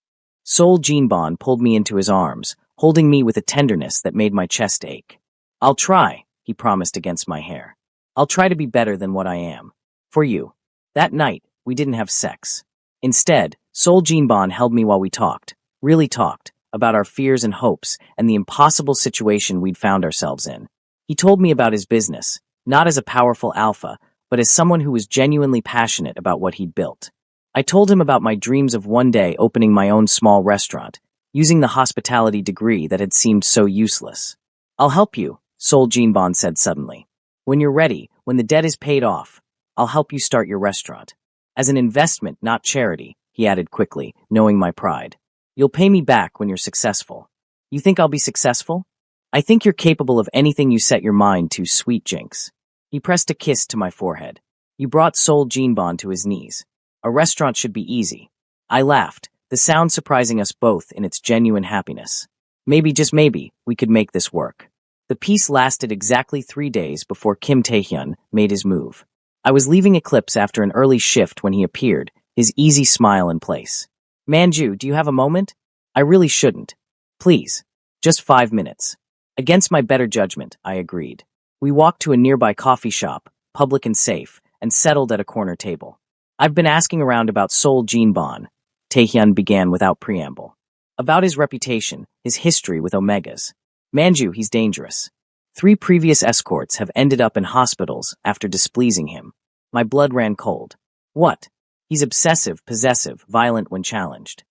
Sol Jinbon pulled me into his arms, holding me with a tenderness that made my chest ache. I'll try, he promised against my hair. I'll try to be better than what I am. For you. That night, we didn't have sex. Instead, Sol Jinbon held me while we talked, really talked, about our fears and hopes and the impossible situation we'd found ourselves in. He told me about his business, not as a powerful alpha, but as someone who was genuinely passionate about what he'd built. I told him about my dreams of one day opening my own small restaurant, using the hospitality degree that had seemed so useless. I'll help you, Sol Jinbon said suddenly. When you're ready, when the debt is paid off, I'll help you start your restaurant. As an investment, not charity, he added quickly, knowing my pride. You'll pay me back when you're successful. You think I'll be successful? I think you're capable of anything you set your mind to, sweet Jinx. He pressed a kiss to my forehead. You brought Sol Jinbon to his knees. A restaurant should be easy. I laughed, the sound surprising us both in its genuine happiness. Maybe, just maybe, we could make this work. The peace lasted exactly 3 days before Kim Taehyun made his move. I was leaving Eclipse after an early shift when he appeared, his easy smile in place. Manju, do you have a moment? I really shouldn't. Please. Just 5 minutes. Against my better judgment, I agreed. We walked to a nearby coffee shop, public and safe, and settled at a corner table. I've been asking around about Sol Jinbon, Taehyun began without preamble. About his reputation, his history with Omegas. Manju, he's dangerous. 3 previous escorts have ended up in hospitals after displeasing him. My blood ran cold. What? He's obsessive, possessive, violent when challenged.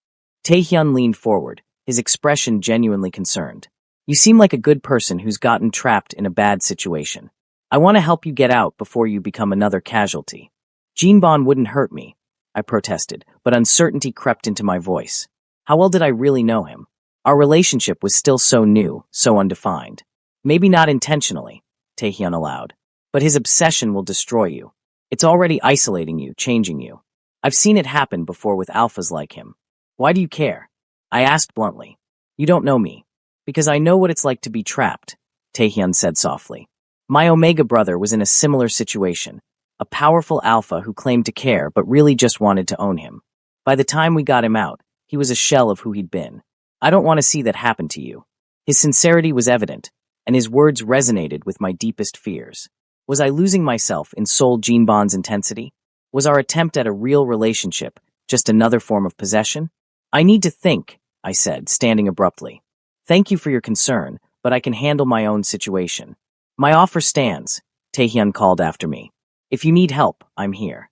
Taehyun leaned forward, his expression genuinely concerned. You seem like a good person who's gotten trapped in a bad situation. I want to help you get out before you become another casualty. Jinbon wouldn't hurt me, I protested, but uncertainty crept into my voice. How well did I really know him? Our relationship was still so new, so undefined. Maybe not intentionally, Taehyun allowed, but his obsession will destroy you. It's already isolating you, changing you. I've seen it happen before with alphas like him. Why do you care? I asked bluntly. You don't know me. Because I know what it's like to be trapped, Taehyun said softly. My Omega brother was in a similar situation, a powerful alpha who claimed to care but really just wanted to own him. By the time we got him out, he was a shell of who he'd been. I don't want to see that happen to you. His sincerity was evident, and his words resonated with my deepest fears. Was I losing myself in Sol Jinbon's intensity? Was our attempt at a real relationship just another form of possession? I need to think, I said, standing abruptly. Thank you for your concern, but I can handle my own situation. My offer stands, Taehyun called after me. If you need help, I'm here.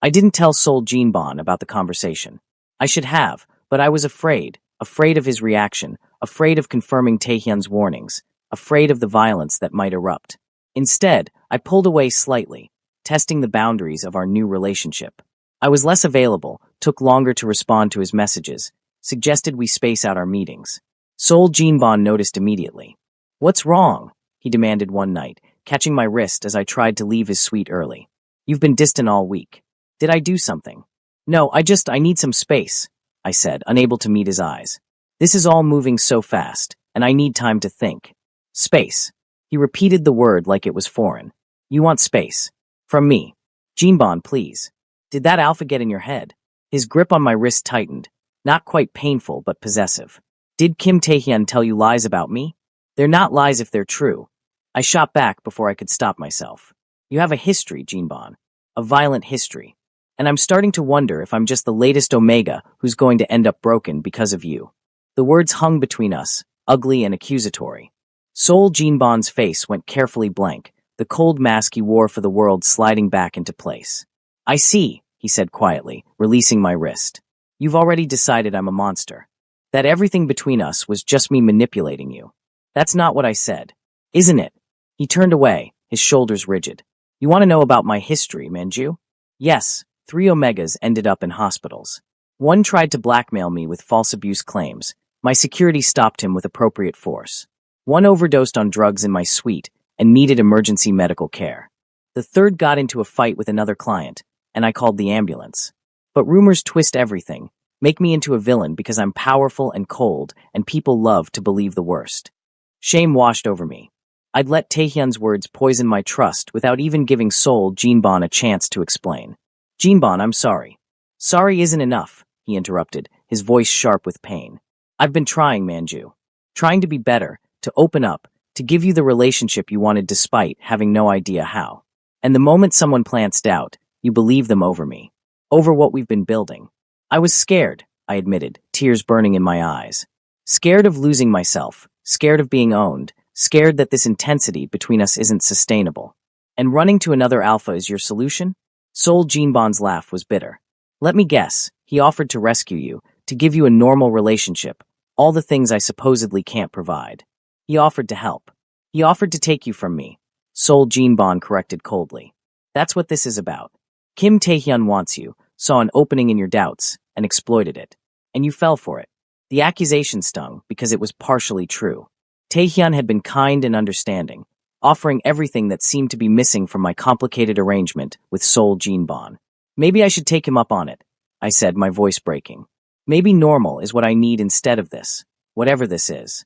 I didn't tell Sol Jinbon about the conversation. I should have, but I was afraid of his reaction, afraid of confirming Taehyun's warnings, afraid of the violence that might erupt. Instead, I pulled away slightly, testing the boundaries of our new relationship. I was less available, took longer to respond to his messages, suggested we space out our meetings. Sol Jinbon noticed immediately. What's wrong? He demanded one night, catching my wrist as I tried to leave his suite early. You've been distant all week. Did I do something? No, I need some space, I said, unable to meet his eyes. This is all moving so fast, and I need time to think. Space. He repeated the word like it was foreign. You want space. From me. Jinbon, please. Did that alpha get in your head? His grip on my wrist tightened, not quite painful but possessive. Did Kim Taehyun tell you lies about me? They're not lies if they're true. I shot back before I could stop myself. You have a history, Jinbon. A violent history. And I'm starting to wonder if I'm just the latest Omega who's going to end up broken because of you. The words hung between us, ugly and accusatory. Sol Jinbon's face went carefully blank, the cold mask he wore for the world sliding back into place. I see, he said quietly, releasing my wrist. You've already decided I'm a monster. That everything between us was just me manipulating you. That's not what I said. Isn't it? He turned away, his shoulders rigid. You want to know about my history, Manju? Yes, 3 Omegas ended up in hospitals. One tried to blackmail me with false abuse claims. My security stopped him with appropriate force. One overdosed on drugs in my suite and needed emergency medical care. The third got into a fight with another client, and I called the ambulance. But rumors twist everything, make me into a villain because I'm powerful and cold, and people love to believe the worst. Shame washed over me. I'd let Taehyun's words poison my trust without even giving Seol Jinbon a chance to explain. Jinbon, I'm sorry. Sorry isn't enough, he interrupted, his voice sharp with pain. I've been trying, Manju. Trying to be better, to open up, to give you the relationship you wanted despite having no idea how. And the moment someone plants doubt, you believe them over me. Over what we've been building. I was scared, I admitted, tears burning in my eyes. Scared of losing myself, scared of being owned, scared that this intensity between us isn't sustainable. And running to another alpha is your solution? Seol Jinbon's laugh was bitter. Let me guess, he offered to rescue you, to give you a normal relationship, all the things I supposedly can't provide. He offered to help. He offered to take you from me. Seol Jinbon corrected coldly. That's what this is about. Kim Taehyun wants you, saw an opening in your doubts, and exploited it. And you fell for it. The accusation stung because it was partially true. Taehyun had been kind and understanding, offering everything that seemed to be missing from my complicated arrangement with Seol Jinbon. Maybe I should take him up on it, I said, my voice breaking. Maybe normal is what I need instead of this, whatever this is.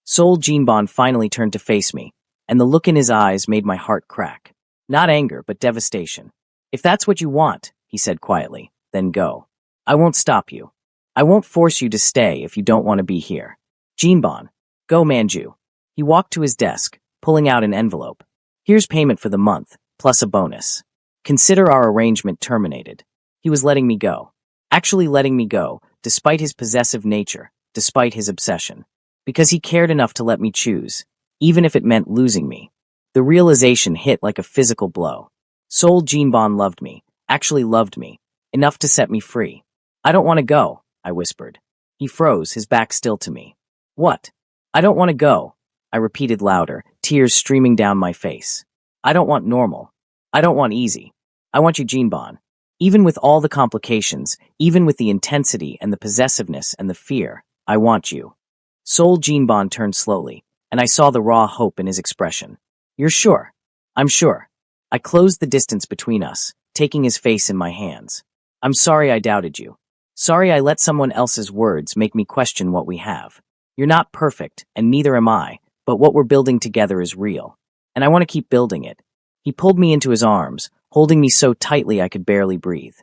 Seol Jinbon finally turned to face me, and the look in his eyes made my heart crack. Not anger, but devastation. If that's what you want, he said quietly, then go. I won't stop you. I won't force you to stay if you don't want to be here. Jinbon, go Manju. He walked to his desk, pulling out an envelope. Here's payment for the month, plus a bonus. Consider our arrangement terminated. He was letting me go. Actually letting me go, despite his possessive nature, despite his obsession. Because he cared enough to let me choose, even if it meant losing me. The realization hit like a physical blow. Seol Jinbon loved me, actually loved me, enough to set me free. I don't want to go, I whispered. He froze, his back still to me. What? I don't want to go, I repeated louder, tears streaming down my face. I don't want normal. I don't want easy. I want you, Jinbon. Even with all the complications, even with the intensity and the possessiveness and the fear, I want you. Seol Jinbon turned slowly, and I saw the raw hope in his expression. You're sure? I'm sure. I closed the distance between us, taking his face in my hands. I'm sorry I doubted you. Sorry I let someone else's words make me question what we have. You're not perfect, and neither am I, but what we're building together is real. And I want to keep building it. He pulled me into his arms, holding me so tightly I could barely breathe.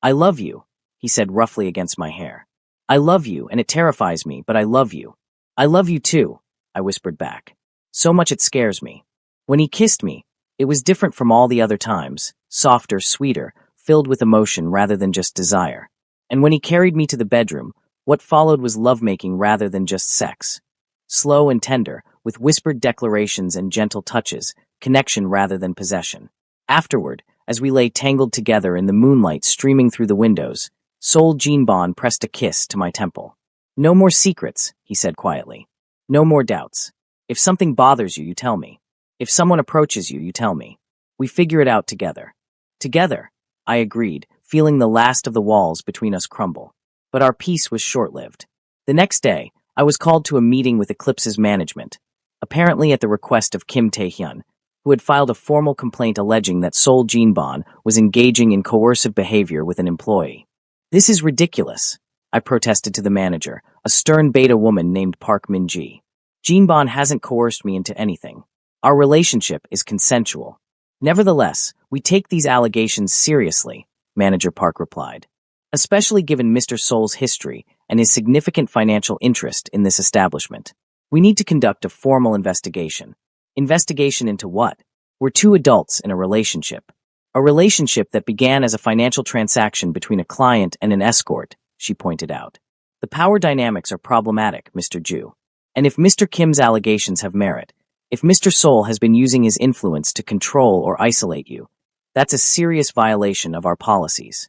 I love you, he said roughly against my hair. I love you, and it terrifies me, but I love you. I love you too, I whispered back. So much it scares me. When he kissed me, it was different from all the other times, softer, sweeter, filled with emotion rather than just desire. And when he carried me to the bedroom, what followed was lovemaking rather than just sex. Slow and tender, with whispered declarations and gentle touches, connection rather than possession. Afterward, as we lay tangled together in the moonlight streaming through the windows, Seol Jinbon pressed a kiss to my temple. No more secrets, he said quietly. No more doubts. If something bothers you, you tell me. If someone approaches you, you tell me. We figure it out together. Together, I agreed, feeling the last of the walls between us crumble. But our peace was short-lived. The next day, I was called to a meeting with Eclipse's management, apparently at the request of Kim Taehyun, who had filed a formal complaint alleging that Seol Jinbon was engaging in coercive behavior with an employee. This is ridiculous, I protested to the manager, a stern beta woman named Park Min-ji. Jinbon hasn't coerced me into anything. Our relationship is consensual. Nevertheless, we take these allegations seriously, Manager Park replied, especially given Mr. Seol's history and his significant financial interest in this establishment. We need to conduct a formal investigation. Investigation into what? We're two adults in a relationship. A relationship that began as a financial transaction between a client and an escort, she pointed out. The power dynamics are problematic, Mr. Ju. And if Mr. Kim's allegations have merit, if Mr. Seol has been using his influence to control or isolate you, that's a serious violation of our policies.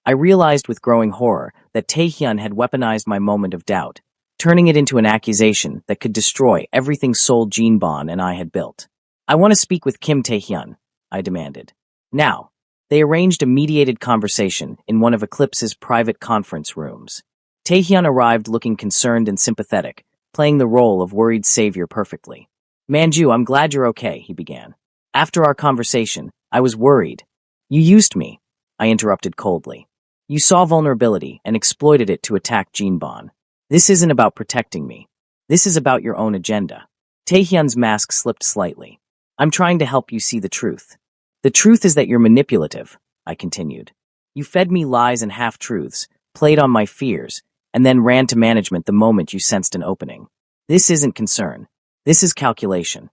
I realized with growing horror that Taehyun had weaponized my moment of doubt, turning it into an accusation that could destroy everything Seol Jinbon and I had built. I want to speak with Kim Taehyun, I demanded. Now. They arranged a mediated conversation in one of Eclipse's private conference rooms. Taehyun arrived looking concerned and sympathetic, playing the role of worried savior perfectly. Manju, I'm glad you're okay, he began. After our conversation, I was worried. You used me, I interrupted coldly. You saw vulnerability and exploited it to attack Jinbon. This isn't about protecting me. This is about your own agenda. Taehyun's mask slipped slightly. I'm trying to help you see the truth. The truth is that you're manipulative, I continued. You fed me lies and half-truths, played on my fears, and then ran to management the moment you sensed an opening. This isn't concern. This is calculation.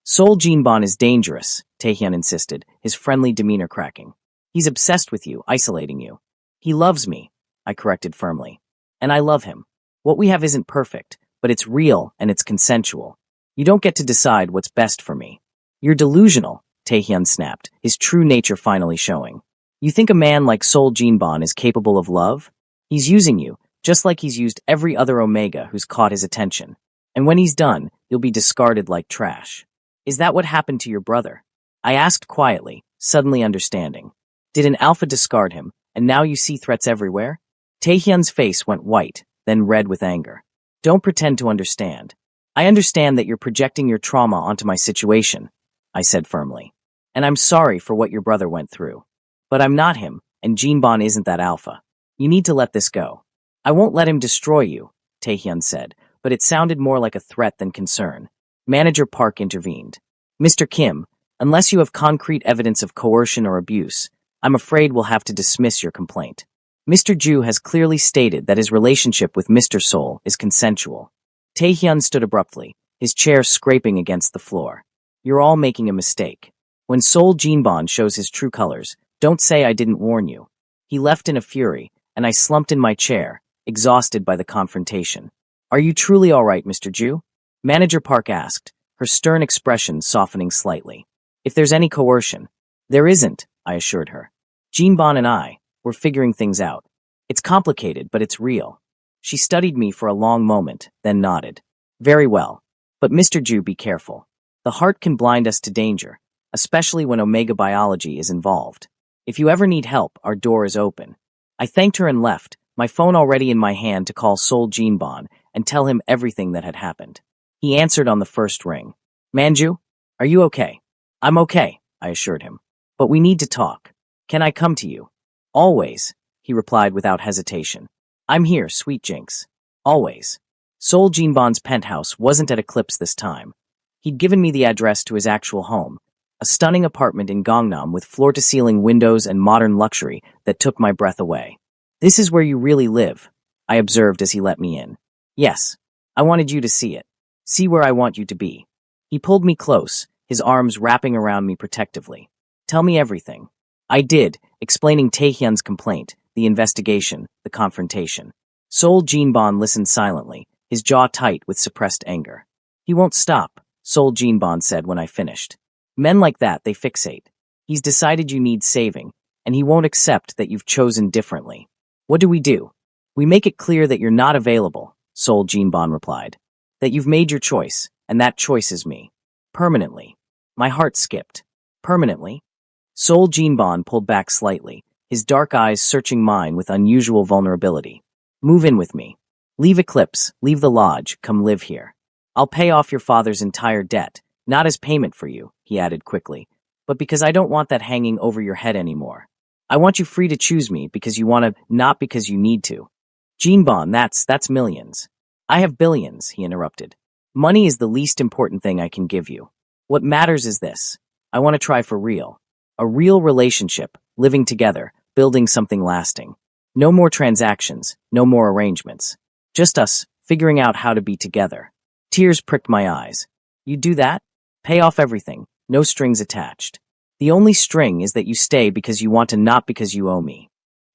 Seoul Jinbon is dangerous, Taehyun insisted, his friendly demeanor cracking. He's obsessed with you, isolating you. He loves me, I corrected firmly. And I love him. What we have isn't perfect, but it's real and it's consensual. You don't get to decide what's best for me. You're delusional, Taehyun snapped, his true nature finally showing. You think a man like Seoul Jinbon is capable of love? He's using you, just like he's used every other Omega who's caught his attention. And when he's done, you'll be discarded like trash. Is that what happened to your brother? I asked quietly, suddenly understanding. Did an alpha discard him, and now you see threats everywhere? Taehyun's face went white, then red with anger. Don't pretend to understand. I understand that you're projecting your trauma onto my situation, I said firmly. And I'm sorry for what your brother went through. But I'm not him, and Jinbon isn't that alpha. You need to let this go. I won't let him destroy you, Taehyun said, but it sounded more like a threat than concern. Manager Park intervened. Mr. Kim, unless you have concrete evidence of coercion or abuse, I'm afraid we'll have to dismiss your complaint. Mr. Ju has clearly stated that his relationship with Mr. Seoul is consensual. Taehyun stood abruptly, his chair scraping against the floor. You're all making a mistake. When Seoul Jinbon shows his true colors, don't say I didn't warn you. He left in a fury, and I slumped in my chair, exhausted by the confrontation. Are you truly all right, Mr. Ju? Manager Park asked, her stern expression softening slightly. If there's any coercion. There isn't, I assured her. Jinbon and I, we're figuring things out. It's complicated, but it's real. She studied me for a long moment, then nodded. Very well. But Mr. Ju, be careful. The heart can blind us to danger, especially when Omega biology is involved. If you ever need help, our door is open. I thanked her and left, my phone already in my hand to call Seoul Jinbon and tell him everything that had happened. He answered on the first ring. Manju, are you okay? I'm okay, I assured him. But we need to talk. Can I come to you? Always, he replied without hesitation. I'm here, sweet Jinx. Always. Seoul Jinbon's penthouse wasn't at Eclipse this time. He'd given me the address to his actual home, a stunning apartment in Gangnam with floor-to-ceiling windows and modern luxury that took my breath away. This is where you really live, I observed as he let me in. Yes, I wanted you to see it. See where I want you to be. He pulled me close, his arms wrapping around me protectively. Tell me everything. I did, explaining Taehyun's complaint, the investigation, the confrontation. Seoul Jinbon listened silently, his jaw tight with suppressed anger. He won't stop, Seoul Jinbon said when I finished. Men like that, they fixate. He's decided you need saving, and he won't accept that you've chosen differently. What do? We make it clear that you're not available, Seoul Jinbon replied. That you've made your choice, and that choice is me. Permanently. My heart skipped. Permanently? Seoul Jinbon pulled back slightly, his dark eyes searching mine with unusual vulnerability. Move in with me. Leave Eclipse, leave the lodge, come live here. I'll pay off your father's entire debt, not as payment for you, he added quickly, but because I don't want that hanging over your head anymore. I want you free to choose me because you want to, not because you need to. Jinbon, that's millions. I have billions, he interrupted. Money is the least important thing I can give you. What matters is this. I want to try for real. A real relationship, living together, building something lasting. No more transactions, no more arrangements. Just us, figuring out how to be together. Tears pricked my eyes. You do that? Pay off everything, no strings attached. The only string is that you stay because you want to, not because you owe me.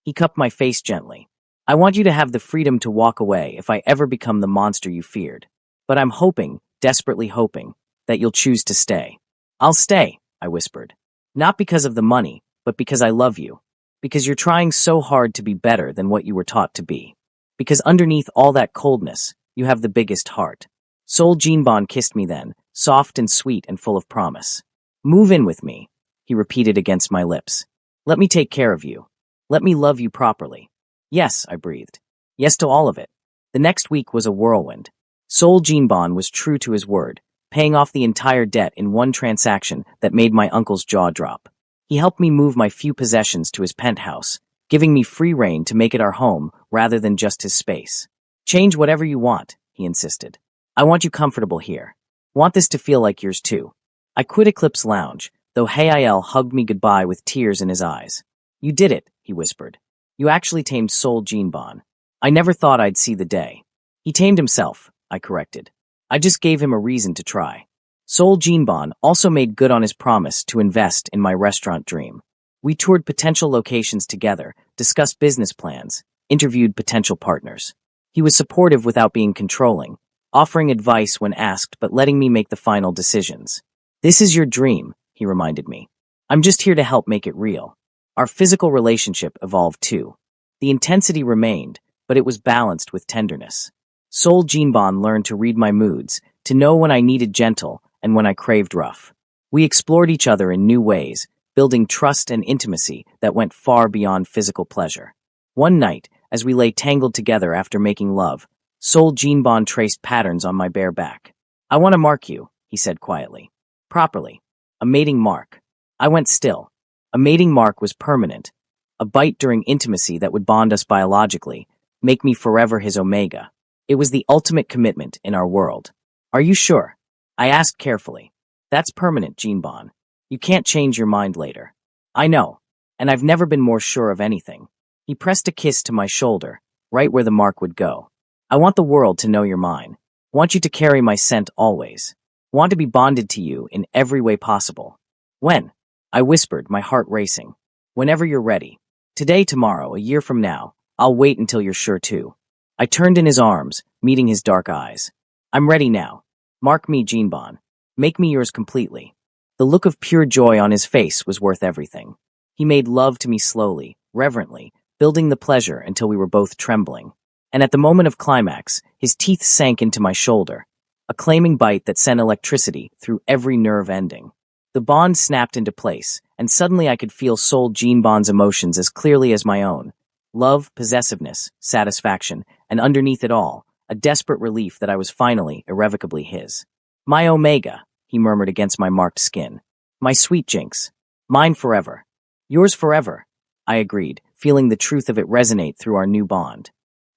He cupped my face gently. I want you to have the freedom to walk away if I ever become the monster you feared. But I'm hoping, desperately hoping, that you'll choose to stay. I'll stay, I whispered. Not because of the money, but because I love you. Because you're trying so hard to be better than what you were taught to be. Because underneath all that coldness, you have the biggest heart. Seoul Jinbon kissed me then, soft and sweet and full of promise. Move in with me, he repeated against my lips. Let me take care of you. Let me love you properly. Yes, I breathed. Yes to all of it. The next week was a whirlwind. Seoul Jinbon was true to his word, paying off the entire debt in one transaction that made my uncle's jaw drop. He helped me move my few possessions to his penthouse, giving me free rein to make it our home rather than just his space. Change whatever you want, he insisted. I want you comfortable here. Want this to feel like yours too. I quit Eclipse Lounge, though Hail hugged me goodbye with tears in his eyes. You did it, he whispered. You actually tamed Sol Jinbon. I never thought I'd see the day. He tamed himself, I corrected. I just gave him a reason to try. Sol Jinbon also made good on his promise to invest in my restaurant dream. We toured potential locations together, discussed business plans, interviewed potential partners. He was supportive without being controlling, offering advice when asked but letting me make the final decisions. This is your dream, he reminded me. I'm just here to help make it real. Our physical relationship evolved too. The intensity remained, but it was balanced with tenderness. Sol Jinbon learned to read my moods, to know when I needed gentle and when I craved rough. We explored each other in new ways, building trust and intimacy that went far beyond physical pleasure. One night, as we lay tangled together after making love, Sol Jinbon traced patterns on my bare back. I want to mark you, he said quietly. Properly. A mating mark. I went still. A mating mark was permanent. A bite during intimacy that would bond us biologically, make me forever his omega. It was the ultimate commitment in our world. Are you sure? I asked carefully. That's permanent, Jinbon. You can't change your mind later. I know, and I've never been more sure of anything. He pressed a kiss to my shoulder, right where the mark would go. I want the world to know you're mine. Want you to carry my scent always. Want to be bonded to you in every way possible. When? I whispered, my heart racing. Whenever you're ready. Today, tomorrow, a year from now. I'll wait until you're sure too. I turned in his arms, meeting his dark eyes. I'm ready now. Mark me, Jinbon. Make me yours completely. The look of pure joy on his face was worth everything. He made love to me slowly, reverently, building the pleasure until we were both trembling. And at the moment of climax, his teeth sank into my shoulder, a claiming bite that sent electricity through every nerve ending. The bond snapped into place, and suddenly I could feel Sol Jinbon's emotions as clearly as my own. Love, possessiveness, satisfaction, and underneath it all, a desperate relief that I was finally, irrevocably his. My Omega, he murmured against my marked skin. My sweet Jinx. Mine forever. Yours forever, I agreed, feeling the truth of it resonate through our new bond.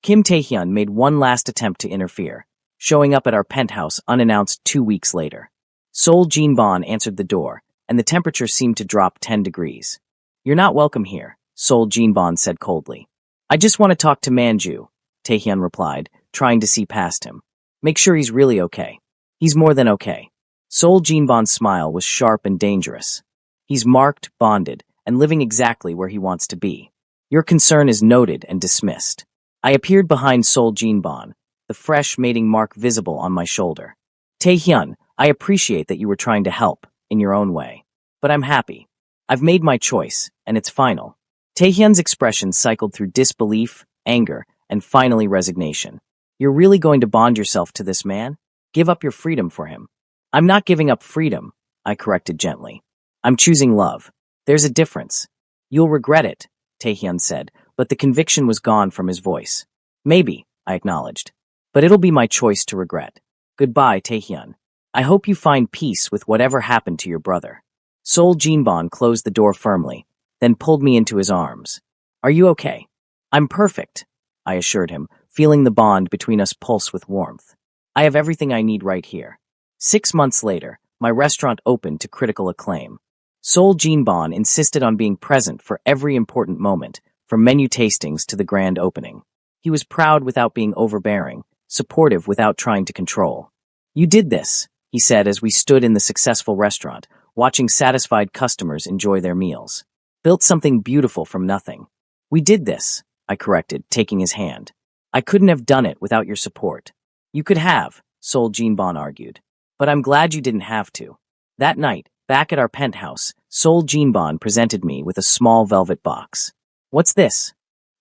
Kim Taehyun made one last attempt to interfere, showing up at our penthouse unannounced 2 weeks later. Sol Jinbon answered the door, and the temperature seemed to drop 10 degrees. You're not welcome here, Sol Jinbon said coldly. I just want to talk to Manju, Taehyun replied, trying to see past him. Make sure he's really okay. He's more than okay. Sol Jinbon's smile was sharp and dangerous. He's marked, bonded, and living exactly where he wants to be. Your concern is noted and dismissed. I appeared behind Sol Jinbon, the fresh mating mark visible on my shoulder. Taehyun, I appreciate that you were trying to help, in your own way. But I'm happy. I've made my choice, and it's final. Taehyun's expression cycled through disbelief, anger, and finally resignation. You're really going to bond yourself to this man? Give up your freedom for him. I'm not giving up freedom, I corrected gently. I'm choosing love. There's a difference. You'll regret it, Taehyun said, but the conviction was gone from his voice. Maybe, I acknowledged. But it'll be my choice to regret. Goodbye, Taehyun. I hope you find peace with whatever happened to your brother. Sol Jinbon closed the door firmly, then pulled me into his arms. Are you okay? I'm perfect, I assured him, feeling the bond between us pulse with warmth. I have everything I need right here. 6 months later, my restaurant opened to critical acclaim. Sol Jinbon insisted on being present for every important moment, from menu tastings to the grand opening. He was proud without being overbearing, supportive without trying to control. You did this, he said as we stood in the successful restaurant, watching satisfied customers enjoy their meals. Built something beautiful from nothing. We did this, I corrected, taking his hand. I couldn't have done it without your support. You could have, Sol Jinbon argued. But I'm glad you didn't have to. That night, back at our penthouse, Sol Jinbon presented me with a small velvet box. What's this?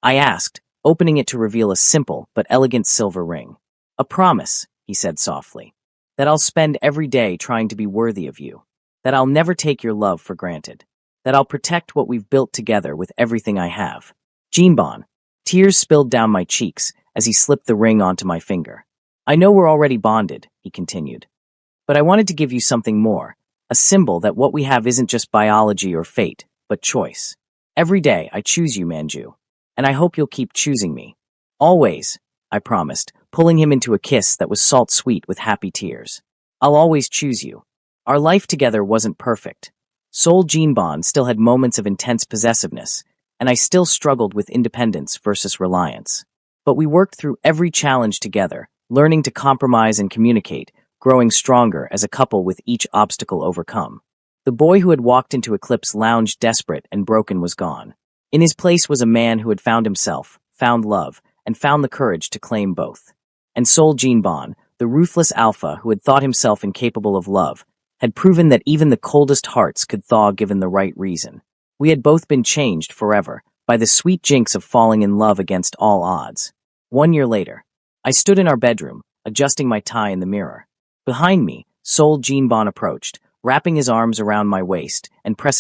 I asked, opening it to reveal a simple but elegant silver ring. A promise, he said softly, that I'll spend every day trying to be worthy of you, that I'll never take your love for granted, that I'll protect what we've built together with everything I have. Jinbon. Tears spilled down my cheeks as he slipped the ring onto my finger. I know we're already bonded, he continued, but I wanted to give you something more, a symbol that what we have isn't just biology or fate, but choice. Every day, I choose you, Manju. And I hope you'll keep choosing me. Always, I promised, pulling him into a kiss that was salt-sweet with happy tears. I'll always choose you. Our life together wasn't perfect. Soul Gene Bond still had moments of intense possessiveness, and I still struggled with independence versus reliance. But we worked through every challenge together, learning to compromise and communicate, growing stronger as a couple with each obstacle overcome. The boy who had walked into Eclipse Lounge desperate and broken was gone. In his place was a man who had found himself, found love, and found the courage to claim both. And Soul Gene Bond, the ruthless alpha who had thought himself incapable of love, had proven that even the coldest hearts could thaw given the right reason. We had both been changed forever by the sweet jinx of falling in love against all odds. 1 year later, I stood in our bedroom, adjusting my tie in the mirror. Behind me, Soul Gene Bond approached, wrapping his arms around my waist and pressing